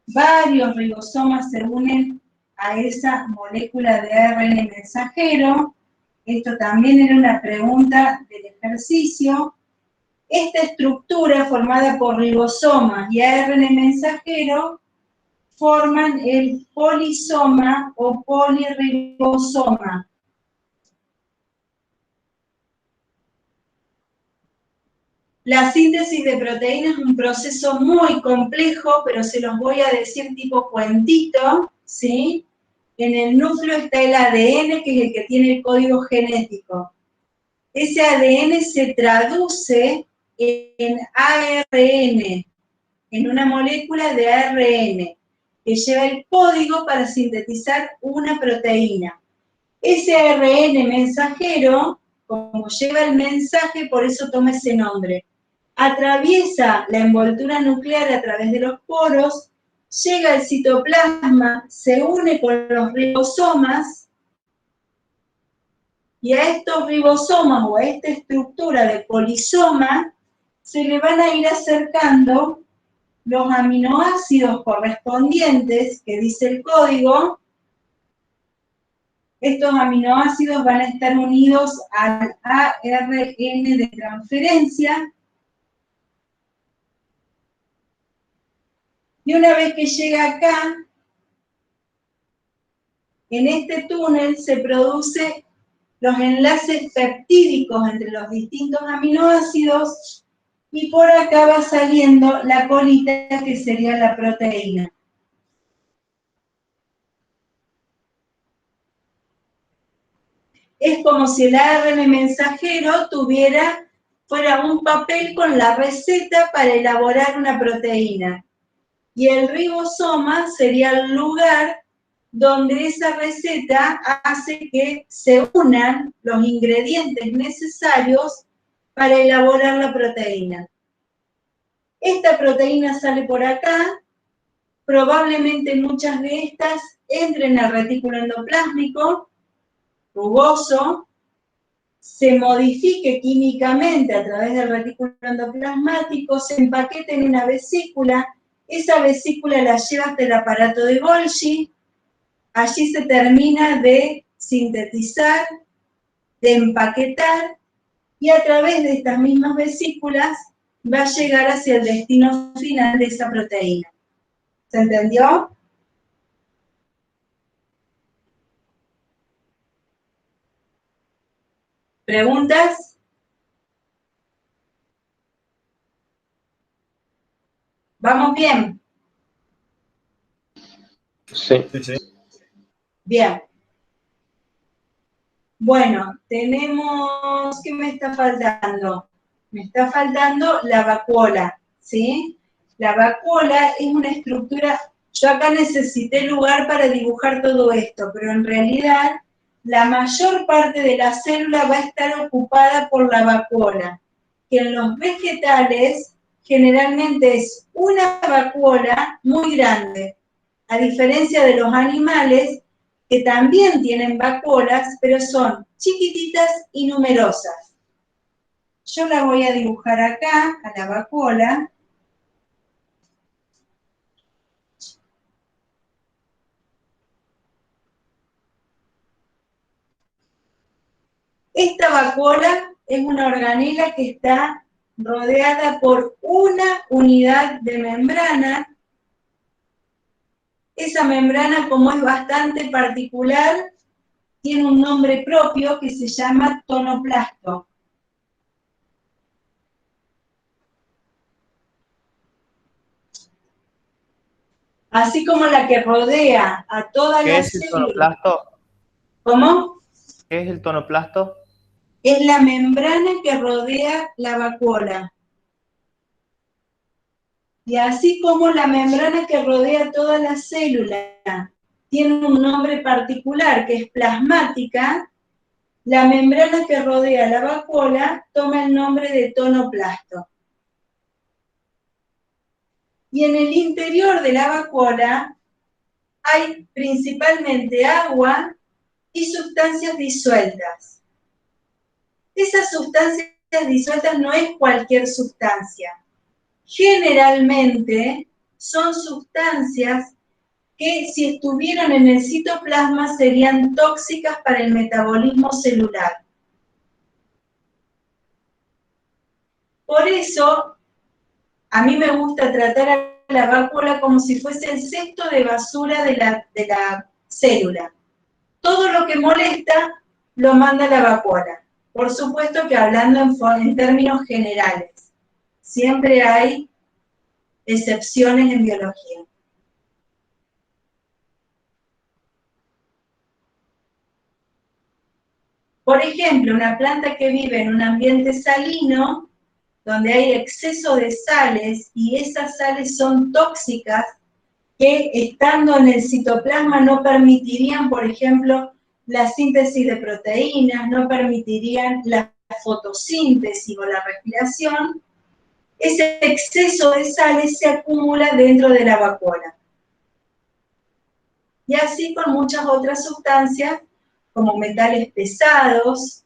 Varios ribosomas se unen a esa molécula de ARN mensajero. Esto también era una pregunta del ejercicio. Esta estructura formada por ribosomas y ARN mensajero forman el polisoma o polirribosoma. La síntesis de proteínas es un proceso muy complejo, pero se los voy a decir tipo cuentito, ¿sí? En el núcleo está el ADN, que es el que tiene el código genético. Ese ADN se traduce en ARN, en una molécula de ARN, que lleva el código para sintetizar una proteína. Ese ARN mensajero, como lleva el mensaje, por eso toma ese nombre. Atraviesa la envoltura nuclear a través de los poros, llega al citoplasma, se une con los ribosomas, y a estos ribosomas o a esta estructura de polisoma se le van a ir acercando los aminoácidos correspondientes, que dice el código. Estos aminoácidos van a estar unidos al ARN de transferencia. Y una vez que llega acá, en este túnel se producen los enlaces peptídicos entre los distintos aminoácidos y por acá va saliendo la colita que sería la proteína. Es como si el ARN mensajero fuera un papel con la receta para elaborar una proteína. Y el ribosoma sería el lugar donde esa receta hace que se unan los ingredientes necesarios para elaborar la proteína. Esta proteína sale por acá, probablemente muchas de estas entren al retículo endoplásmico, rugoso, se modifique químicamente a través del retículo endoplasmático, se empaquete en una vesícula. Esa vesícula la lleva hasta el aparato de Golgi, allí se termina de sintetizar, de empaquetar, y a través de estas mismas vesículas va a llegar hacia el destino final de esa proteína. ¿Se entendió? ¿Preguntas? ¿Vamos bien? Sí. Bien. Bueno, tenemos, ¿qué me está faltando? Me está faltando la vacuola, ¿sí? La vacuola es una estructura, yo acá necesité lugar para dibujar todo esto, pero en realidad la mayor parte de la célula va a estar ocupada por la vacuola, que en los vegetales generalmente es una vacuola muy grande, a diferencia de los animales, que también tienen vacuolas, pero son chiquititas y numerosas. Yo la voy a dibujar acá, a la vacuola. Esta vacuola es una organela que está rodeada por una unidad de membrana. Esa membrana, como es bastante particular, tiene un nombre propio que se llama tonoplasto. así como la que rodea a toda ¿Qué la es el célula. tonoplasto? ¿Cómo? ¿Qué es el tonoplasto? Es la membrana que rodea la vacuola. Y así como la membrana que rodea toda la célula tiene un nombre particular que es plasmática, la membrana que rodea la vacuola toma el nombre de tonoplasto. Y en el interior de la vacuola hay principalmente agua y sustancias disueltas. Esas sustancias disueltas no es cualquier sustancia. Generalmente son sustancias que si estuvieran en el citoplasma serían tóxicas para el metabolismo celular. Por eso, a mí me gusta tratar a la vacuola como si fuese el cesto de basura de la célula. Todo lo que molesta lo manda a la vacuola. Por supuesto que hablando en términos generales. Siempre hay excepciones en biología. Por ejemplo, una planta que vive en un ambiente salino, donde hay exceso de sales, y esas sales son tóxicas, que estando en el citoplasma no permitirían, por ejemplo, la síntesis de proteínas, no permitirían la fotosíntesis o la respiración, ese exceso de sales se acumula dentro de la vacuola. Y así con muchas otras sustancias, como metales pesados,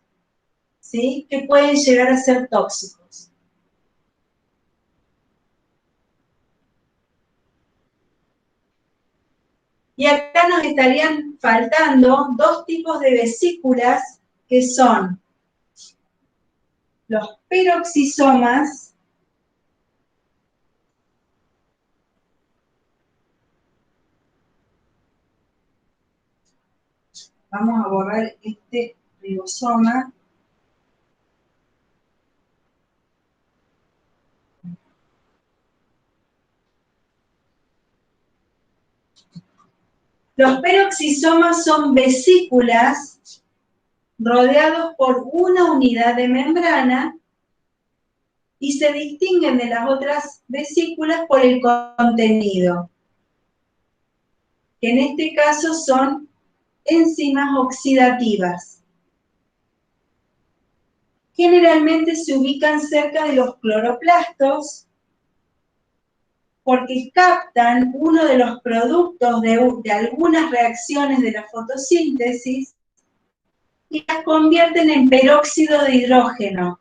¿sí?, que pueden llegar a ser tóxicos. Y acá nos estarían faltando dos tipos de vesículas que son los peroxisomas vamos a borrar este ribosoma. Los peroxisomas son vesículas rodeados por una unidad de membrana y se distinguen de las otras vesículas por el contenido, que en este caso son enzimas oxidativas. Generalmente se ubican cerca de los cloroplastos porque captan uno de los productos de algunas reacciones de la fotosíntesis y las convierten en peróxido de hidrógeno.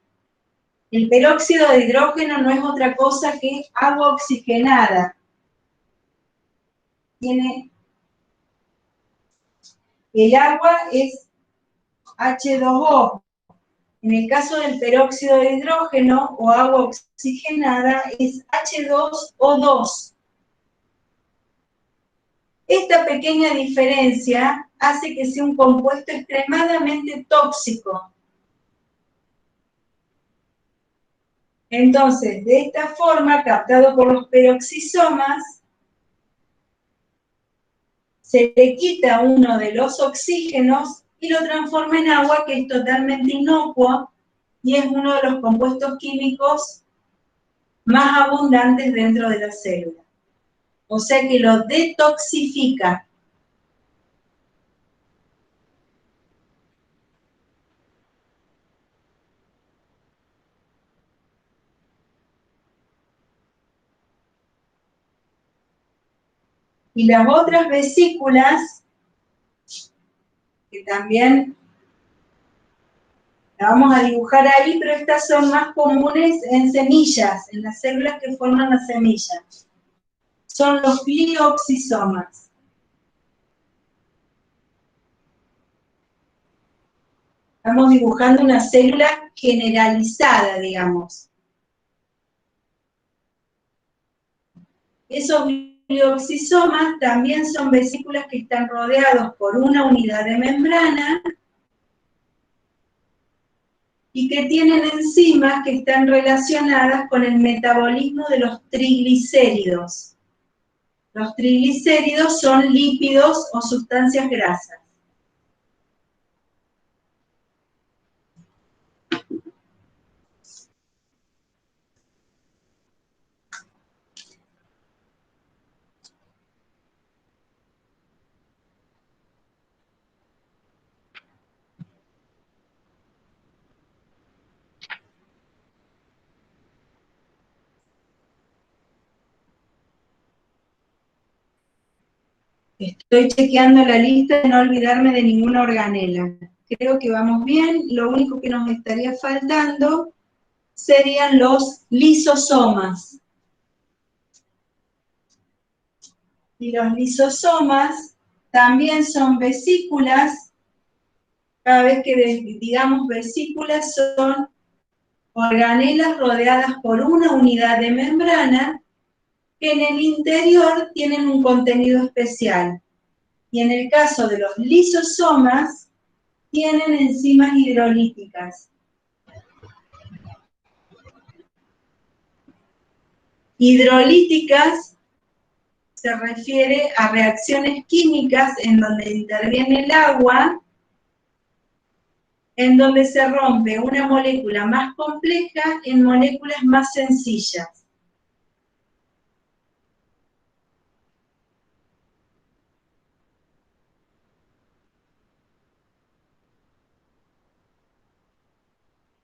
El peróxido de hidrógeno no es otra cosa que agua oxigenada. El agua es H2O. En el caso del peróxido de hidrógeno o agua oxigenada es H2O2. Esta pequeña diferencia hace que sea un compuesto extremadamente tóxico. Entonces, de esta forma, captado por los peroxisomas, se le quita uno de los oxígenos y lo transforma en agua, que es totalmente inocuo y es uno de los compuestos químicos más abundantes dentro de la célula. O sea que lo detoxifica. Y las otras vesículas, que también la vamos a dibujar ahí, pero estas son más comunes en semillas, en las células que forman la semilla. Son los glioxisomas. Estamos dibujando una célula generalizada, digamos. Esos glioxisomas también son vesículas que están rodeados por una unidad de membrana y que tienen enzimas que están relacionadas con el metabolismo de los triglicéridos. Los triglicéridos son lípidos o sustancias grasas. Estoy chequeando la lista de no olvidarme de ninguna organela. Creo que vamos bien. Lo único que nos estaría faltando serían los lisosomas. Y los lisosomas también son vesículas. Cada vez que digamos vesículas son organelas rodeadas por una unidad de membrana que en el interior tienen un contenido especial. Y en el caso de los lisosomas, tienen enzimas hidrolíticas. Hidrolíticas se refiere a reacciones químicas en donde interviene el agua, en donde se rompe una molécula más compleja en moléculas más sencillas.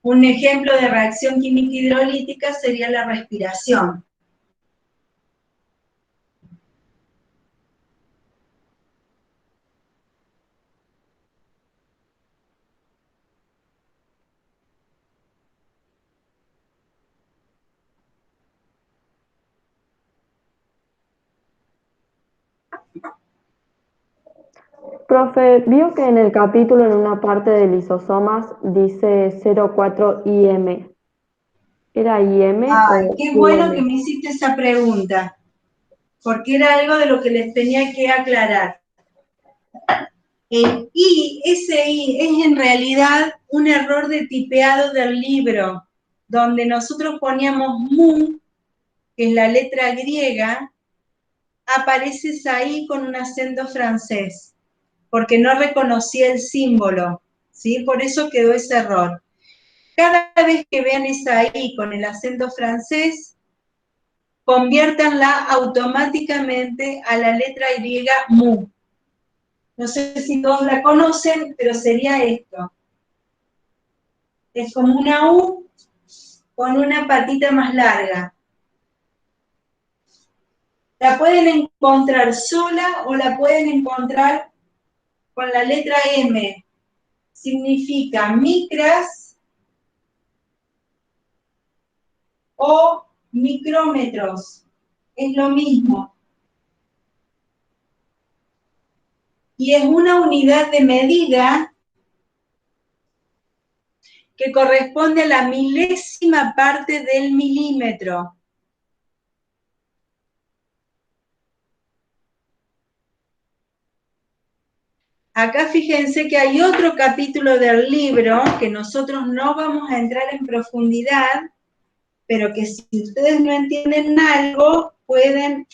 Un ejemplo de reacción química hidrolítica sería la respiración. Profe, vio que en el capítulo, en una parte de lisosomas, dice 04 IM. ¿Era IM Ay, o qué bueno que UM? me hiciste esa pregunta, porque era algo de lo que les tenía que aclarar. El I, ese I, es en realidad un error de tipeado del libro, donde nosotros poníamos mu, que es la letra griega, aparece esa I con un acento francés, porque no reconocía el símbolo, ¿sí? Por eso quedó ese error. Cada vez que vean esa I con el acento francés, conviértanla automáticamente a la letra Y mu. No sé si todos la conocen, pero sería esto. Es como una U con una patita más larga. La pueden encontrar sola o la pueden encontrar con la letra M. Significa micras o micrómetros. Es lo mismo. Y es una unidad de medida que corresponde a la milésima parte del milímetro. Acá fíjense que hay otro capítulo del libro que nosotros no vamos a entrar en profundidad, pero que si ustedes no entienden algo, pueden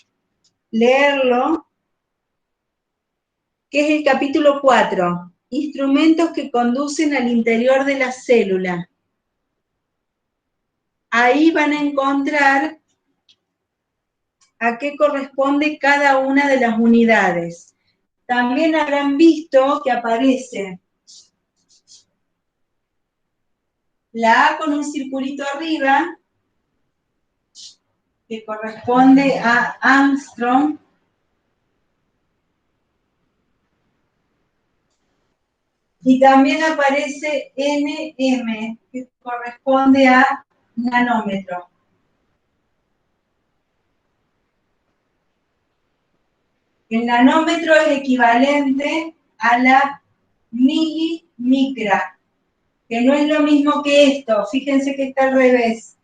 leerlo, que es el capítulo 4, instrumentos que conducen al interior de la célula. Ahí van a encontrar a qué corresponde cada una de las unidades. También habrán visto que aparece la A con un circulito arriba, que corresponde a Armstrong, y también aparece NM, que corresponde a nanómetro. El nanómetro es equivalente a la milimicra, que no es lo mismo que esto, fíjense que está al revés.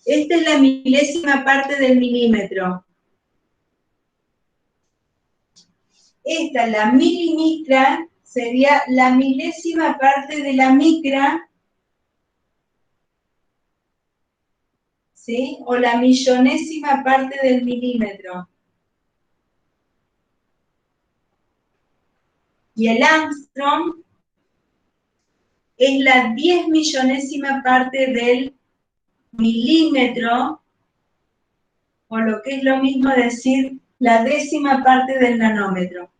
Esta es la milésima parte del milímetro. Esta, la milimicra, sería la milésima parte de la micra, ¿sí? O la millonésima parte del milímetro. Y el Armstrong es la 10 millonésima parte del milímetro, o lo que es lo mismo decir la décima parte del nanómetro.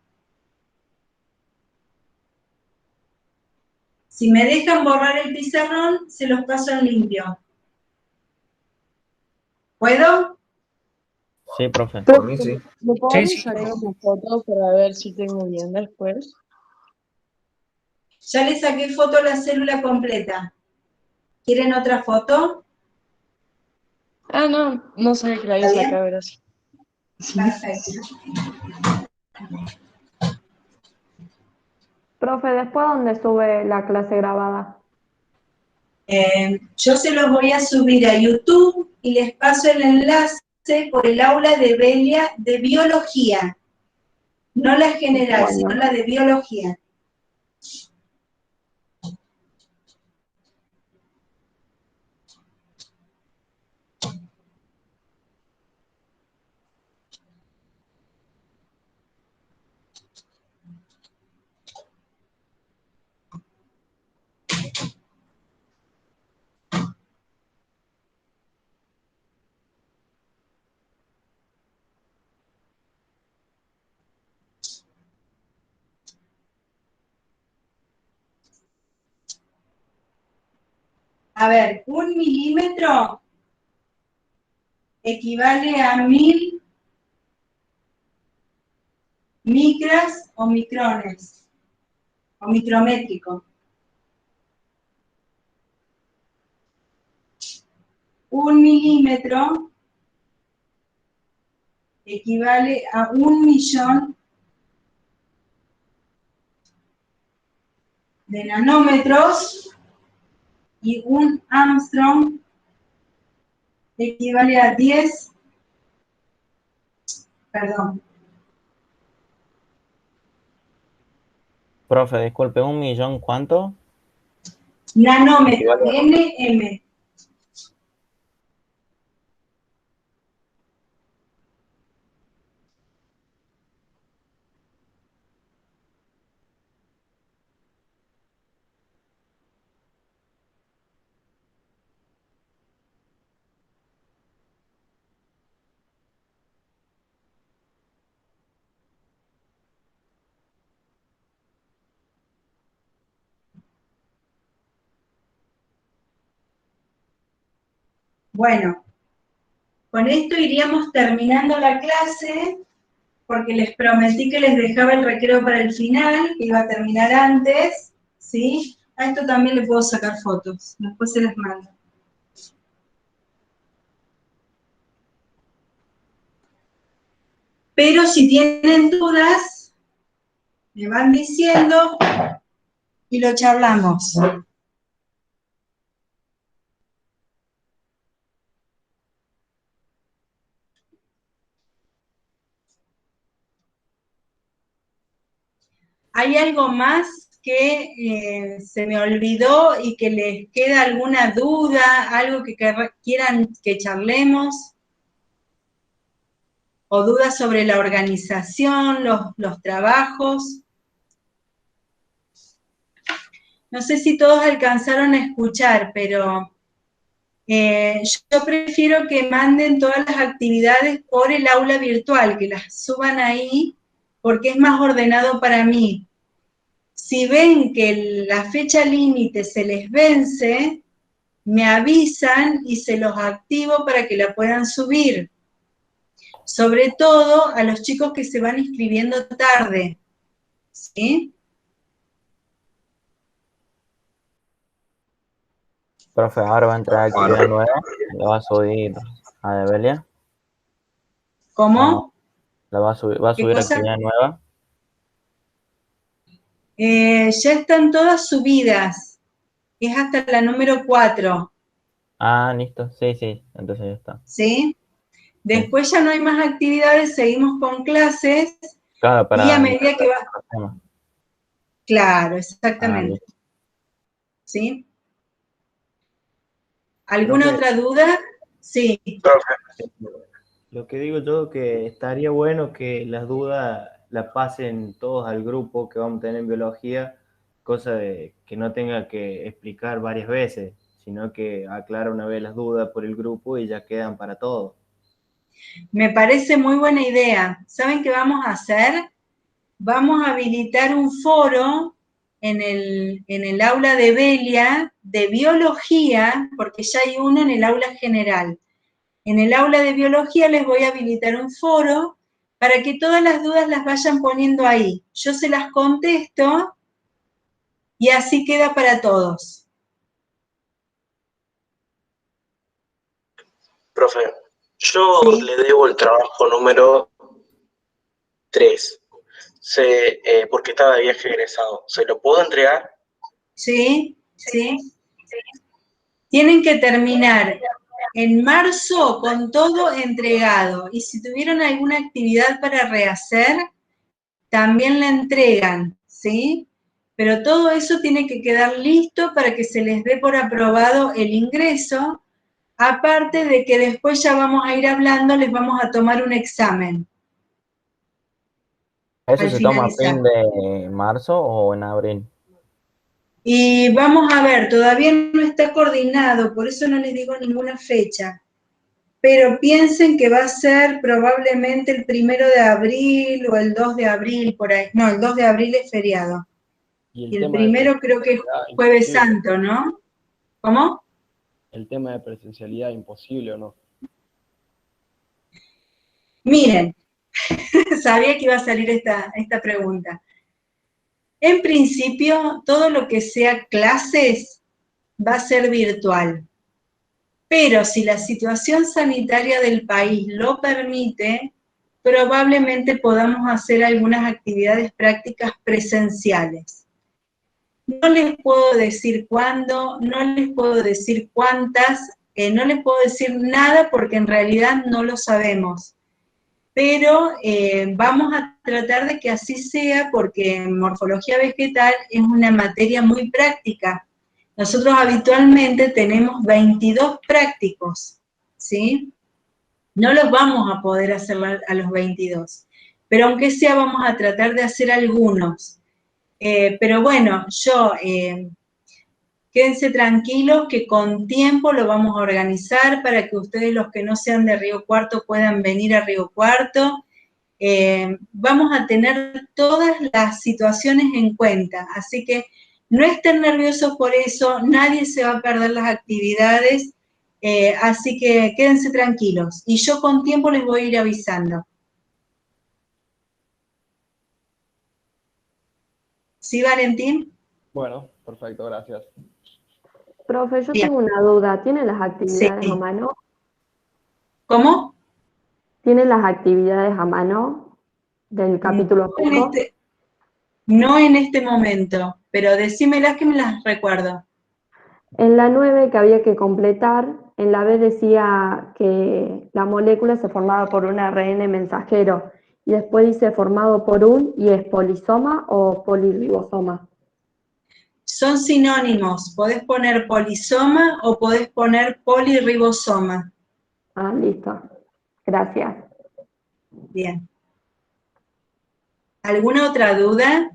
Si me dejan borrar el pizarrón, se los paso en limpio. ¿Puedo? Sí, profe. Profe, Por mí sí. ¿me Sí, podrías sí. sacar una foto para ver si tengo bien después? Ya le saqué foto a la célula completa. ¿Quieren otra foto? Ah, no, no sabía que la había ¿Está bien? sacado, gracias. Perfecto. Profe, ¿después dónde sube la clase grabada? Yo se los voy a subir a YouTube y les paso el enlace por el aula de Belia de biología. No la general, Bueno. sino la de biología. A ver, 1 milímetro equivale a 1000 micras o micrones, o micrométrico. 1 milímetro equivale a 1.000.000 de nanómetros y un Armstrong equivale a 10, perdón, Profe, disculpe, ¿1 millón cuánto? nanómetros, Equivale nm. Bueno, con esto iríamos terminando la clase, porque les prometí que les dejaba el recreo para el final, que iba a terminar antes, ¿sí? A esto también le puedo sacar fotos, después se las mando. Pero si tienen dudas, me van diciendo y lo charlamos. ¿Hay algo más que se me olvidó y que les queda alguna duda, algo que quieran que charlemos? ¿O dudas sobre la organización, los trabajos? No sé si todos alcanzaron a escuchar, pero yo prefiero que manden todas las actividades por el aula virtual, que las suban ahí, porque es más ordenado para mí. Si ven que la fecha límite se les vence, me avisan y se los activo para que la puedan subir. Sobre todo a los chicos que se van inscribiendo tarde, ¿sí? Profe, ahora va a entrar actividad nueva. ¿La va a subir a Debelia? ¿Cómo? ¿La va a subir cosa? actividad nueva? Ya están todas subidas. Es hasta la número 4. Ah, listo. Sí, sí. Entonces ya está. ¿Sí? Después ya no hay más actividades, seguimos con clases. Claro, para... Y a medida que va... Claro, exactamente. ¿Sí? ¿Alguna Profe, otra duda? Sí. Lo que digo yo que estaría bueno que las dudas las pasen todos al grupo que vamos a tener en biología, cosa de que no tenga que explicar varias veces, sino que aclara una vez las dudas por el grupo y ya quedan para todos. Me parece muy buena idea. ¿Saben qué vamos a hacer? Vamos a habilitar un foro en el aula de Belia de biología, porque ya hay uno en el aula general. En el aula de biología les voy a habilitar un foro para que todas las dudas las vayan poniendo ahí. Yo se las contesto y así queda para todos. Profe, yo ¿Sí? le debo el trabajo número 3, porque estaba de viaje egresado. ¿Se lo puedo entregar? Sí, sí. Tienen que terminar en marzo con todo entregado. Y si tuvieron alguna actividad para rehacer, también la entregan, ¿sí? Pero todo eso tiene que quedar listo para que se les dé por aprobado el ingreso, aparte de que después ya vamos a ir hablando, les vamos a tomar un examen. ¿Eso al se toma a finalizar. fin de marzo o en abril? Y vamos a ver, todavía no está coordinado, por eso no les digo ninguna fecha. Pero piensen que va a ser probablemente el 1 de abril o el 2 de abril, por ahí. No, el 2 de abril es feriado. Y el tema de primero creo que es presencialidad, Jueves imposible. Santo, ¿no? ¿Cómo? El tema de presencialidad, imposible o no. Miren, sabía que iba a salir esta pregunta. En principio, todo lo que sea clases va a ser virtual. Pero si la situación sanitaria del país lo permite, probablemente podamos hacer algunas actividades prácticas presenciales. No les puedo decir cuándo, no les puedo decir cuántas, no les puedo decir nada porque en realidad no lo sabemos. Pero vamos a tratar de que así sea porque morfología vegetal es una materia muy práctica. Nosotros habitualmente tenemos 22 prácticos, ¿sí? No los vamos a poder hacer a los 22, pero aunque sea vamos a tratar de hacer algunos. Pero bueno, quédense tranquilos que con tiempo lo vamos a organizar para que ustedes, los que no sean de Río Cuarto, puedan venir a Río Cuarto. Vamos a tener todas las situaciones en cuenta, así que no estén nerviosos por eso, nadie se va a perder las actividades, así que quédense tranquilos, y yo con tiempo les voy a ir avisando. ¿Sí, Valentín? Bueno, perfecto, gracias. Profe, yo Bien. tengo una duda. ¿Tienen las actividades Sí. a mano? ¿Cómo? ¿Tienen las actividades a mano del capítulo 5? No en este momento, pero decímelas que me las recuerdo. En la 9 que había que completar, en la B decía que la molécula se formaba por un ARN mensajero y después dice formado por un, y es polisoma o polirribosoma. Son sinónimos, podés poner polisoma o podés poner polirribosoma. Ah, listo. Gracias. Bien. ¿Alguna otra duda?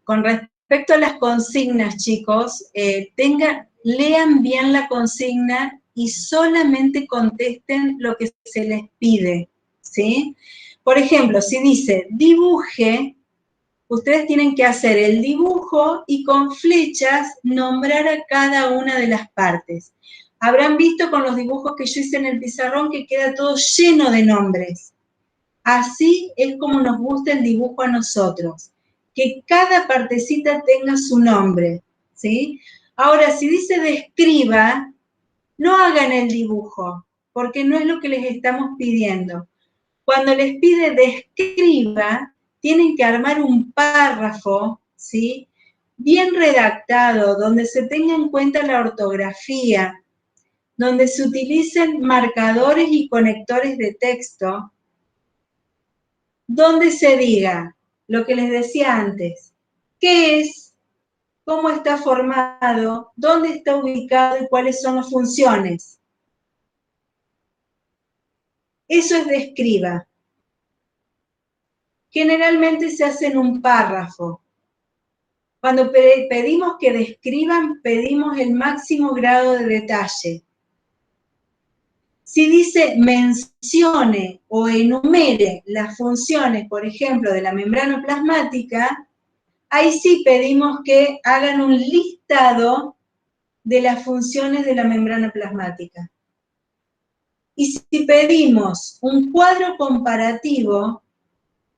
Con respecto a las consignas, chicos, lean bien la consigna y solamente contesten lo que se les pide, ¿sí? Por ejemplo, si dice dibuje, ustedes tienen que hacer el dibujo y con flechas nombrar a cada una de las partes. Habrán visto con los dibujos que yo hice en el pizarrón que queda todo lleno de nombres. Así es como nos gusta el dibujo a nosotros, que cada partecita tenga su nombre, ¿sí? Ahora, si dice describa, no hagan el dibujo, porque no es lo que les estamos pidiendo. Cuando les pide describa, tienen que armar un párrafo, ¿sí? Bien redactado, donde se tenga en cuenta la ortografía, donde se utilicen marcadores y conectores de texto, donde se diga lo que les decía antes, qué es, cómo está formado, dónde está ubicado y cuáles son las funciones. Eso es describa. Generalmente se hace en un párrafo. Cuando pedimos que describan, pedimos el máximo grado de detalle. Si dice mencione o enumere las funciones, por ejemplo, de la membrana plasmática, ahí sí pedimos que hagan un listado de las funciones de la membrana plasmática. Y si pedimos un cuadro comparativo,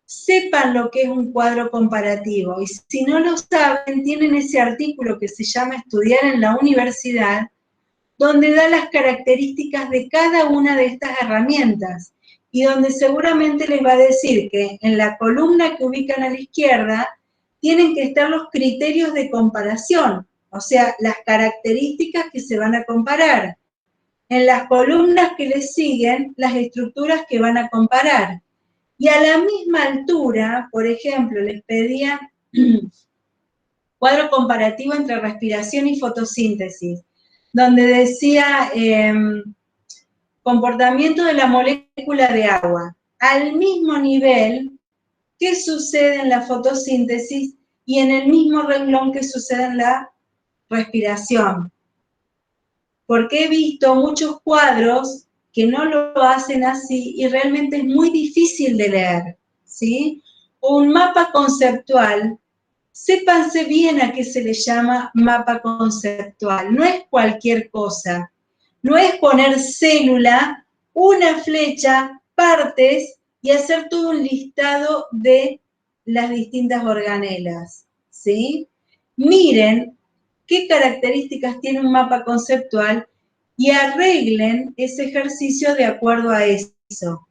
sepan lo que es un cuadro comparativo. Y si no lo saben, tienen ese artículo que se llama Estudiar en la Universidad, donde da las características de cada una de estas herramientas y donde seguramente les va a decir que en la columna que ubican a la izquierda tienen que estar los criterios de comparación, o sea, las características que se van a comparar. En las columnas que les siguen, las estructuras que van a comparar. Y a la misma altura, por ejemplo, les pedía cuadro comparativo entre respiración y fotosíntesis, donde decía comportamiento de la molécula de agua. Al mismo nivel, ¿qué sucede en la fotosíntesis? Y en el mismo renglón que sucede en la respiración. Porque he visto muchos cuadros que no lo hacen así y realmente es muy difícil de leer, ¿sí? Un mapa conceptual, sépanse bien a qué se le llama mapa conceptual, no es cualquier cosa, no es poner célula, una flecha, partes y hacer todo un listado de las distintas organelas, ¿sí? Miren qué características tiene un mapa conceptual y arreglen ese ejercicio de acuerdo a eso.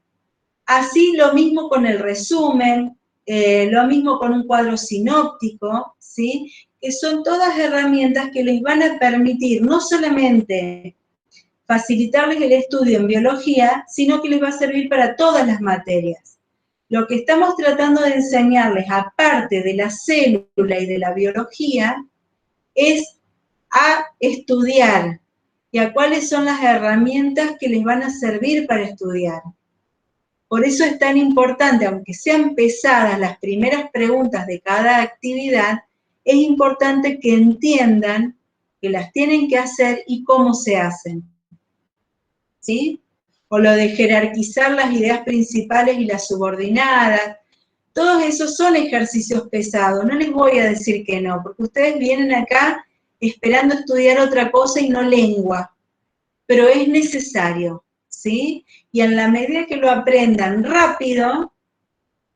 Así lo mismo con el resumen, lo mismo con un cuadro sinóptico, ¿sí? Que son todas herramientas que les van a permitir no solamente facilitarles el estudio en biología, sino que les va a servir para todas las materias. Lo que estamos tratando de enseñarles, aparte de la célula y de la biología, es a estudiar y a cuáles son las herramientas que les van a servir para estudiar. Por eso es tan importante, aunque sean pesadas las primeras preguntas de cada actividad, es importante que entiendan que las tienen que hacer y cómo se hacen. ¿Sí? O lo de jerarquizar las ideas principales y las subordinadas. Todos esos son ejercicios pesados, no les voy a decir que no, porque ustedes vienen acá esperando estudiar otra cosa y no lengua, pero es necesario, ¿sí? Y en la medida que lo aprendan rápido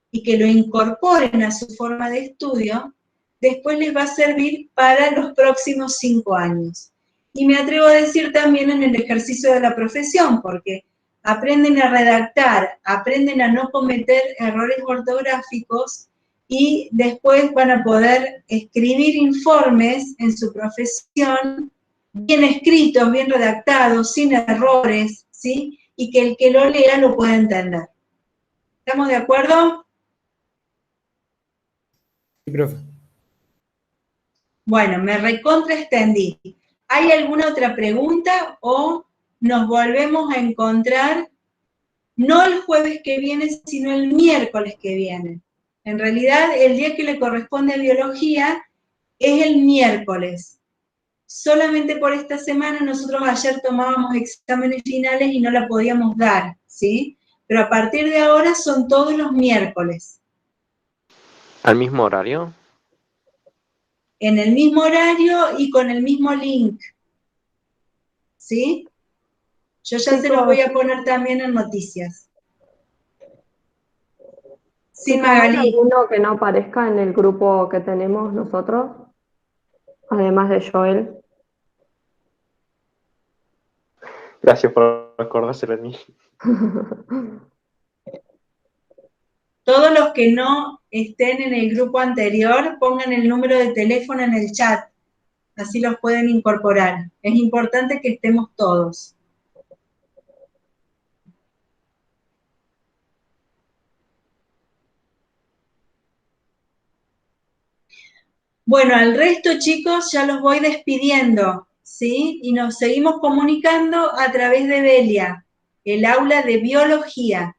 y que lo incorporen a su forma de estudio, después les va a servir para los próximos 5 años. Y me atrevo a decir también en el ejercicio de la profesión, porque aprenden a redactar, aprenden a no cometer errores ortográficos y después van a poder escribir informes en su profesión bien escritos, bien redactados, sin errores, ¿sí? Y que el que lo lea lo pueda entender. ¿Estamos de acuerdo? Sí, profe. Bueno, me recontra extendí. ¿Hay alguna otra pregunta o nos volvemos a encontrar no el jueves que viene, sino el miércoles que viene? En realidad, el día que le corresponde a biología es el miércoles. Solamente por esta semana nosotros ayer tomábamos exámenes finales y no la podíamos dar, ¿sí? Pero a partir de ahora son todos los miércoles. ¿Al mismo horario? En el mismo horario y con el mismo link, ¿sí? Yo ya se los voy a poner también en noticias. Sí, Chicos, ¿hay Magalí. alguno que no aparezca en el grupo que tenemos nosotros? Además de Joel. Gracias por acordárselo de mí. Todos los que no estén en el grupo anterior, pongan el número de teléfono en el chat. Así los pueden incorporar. Es importante que estemos todos. Bueno, al resto, chicos, ya los voy despidiendo, ¿sí? Y nos seguimos comunicando a través de Belia, el aula de biología.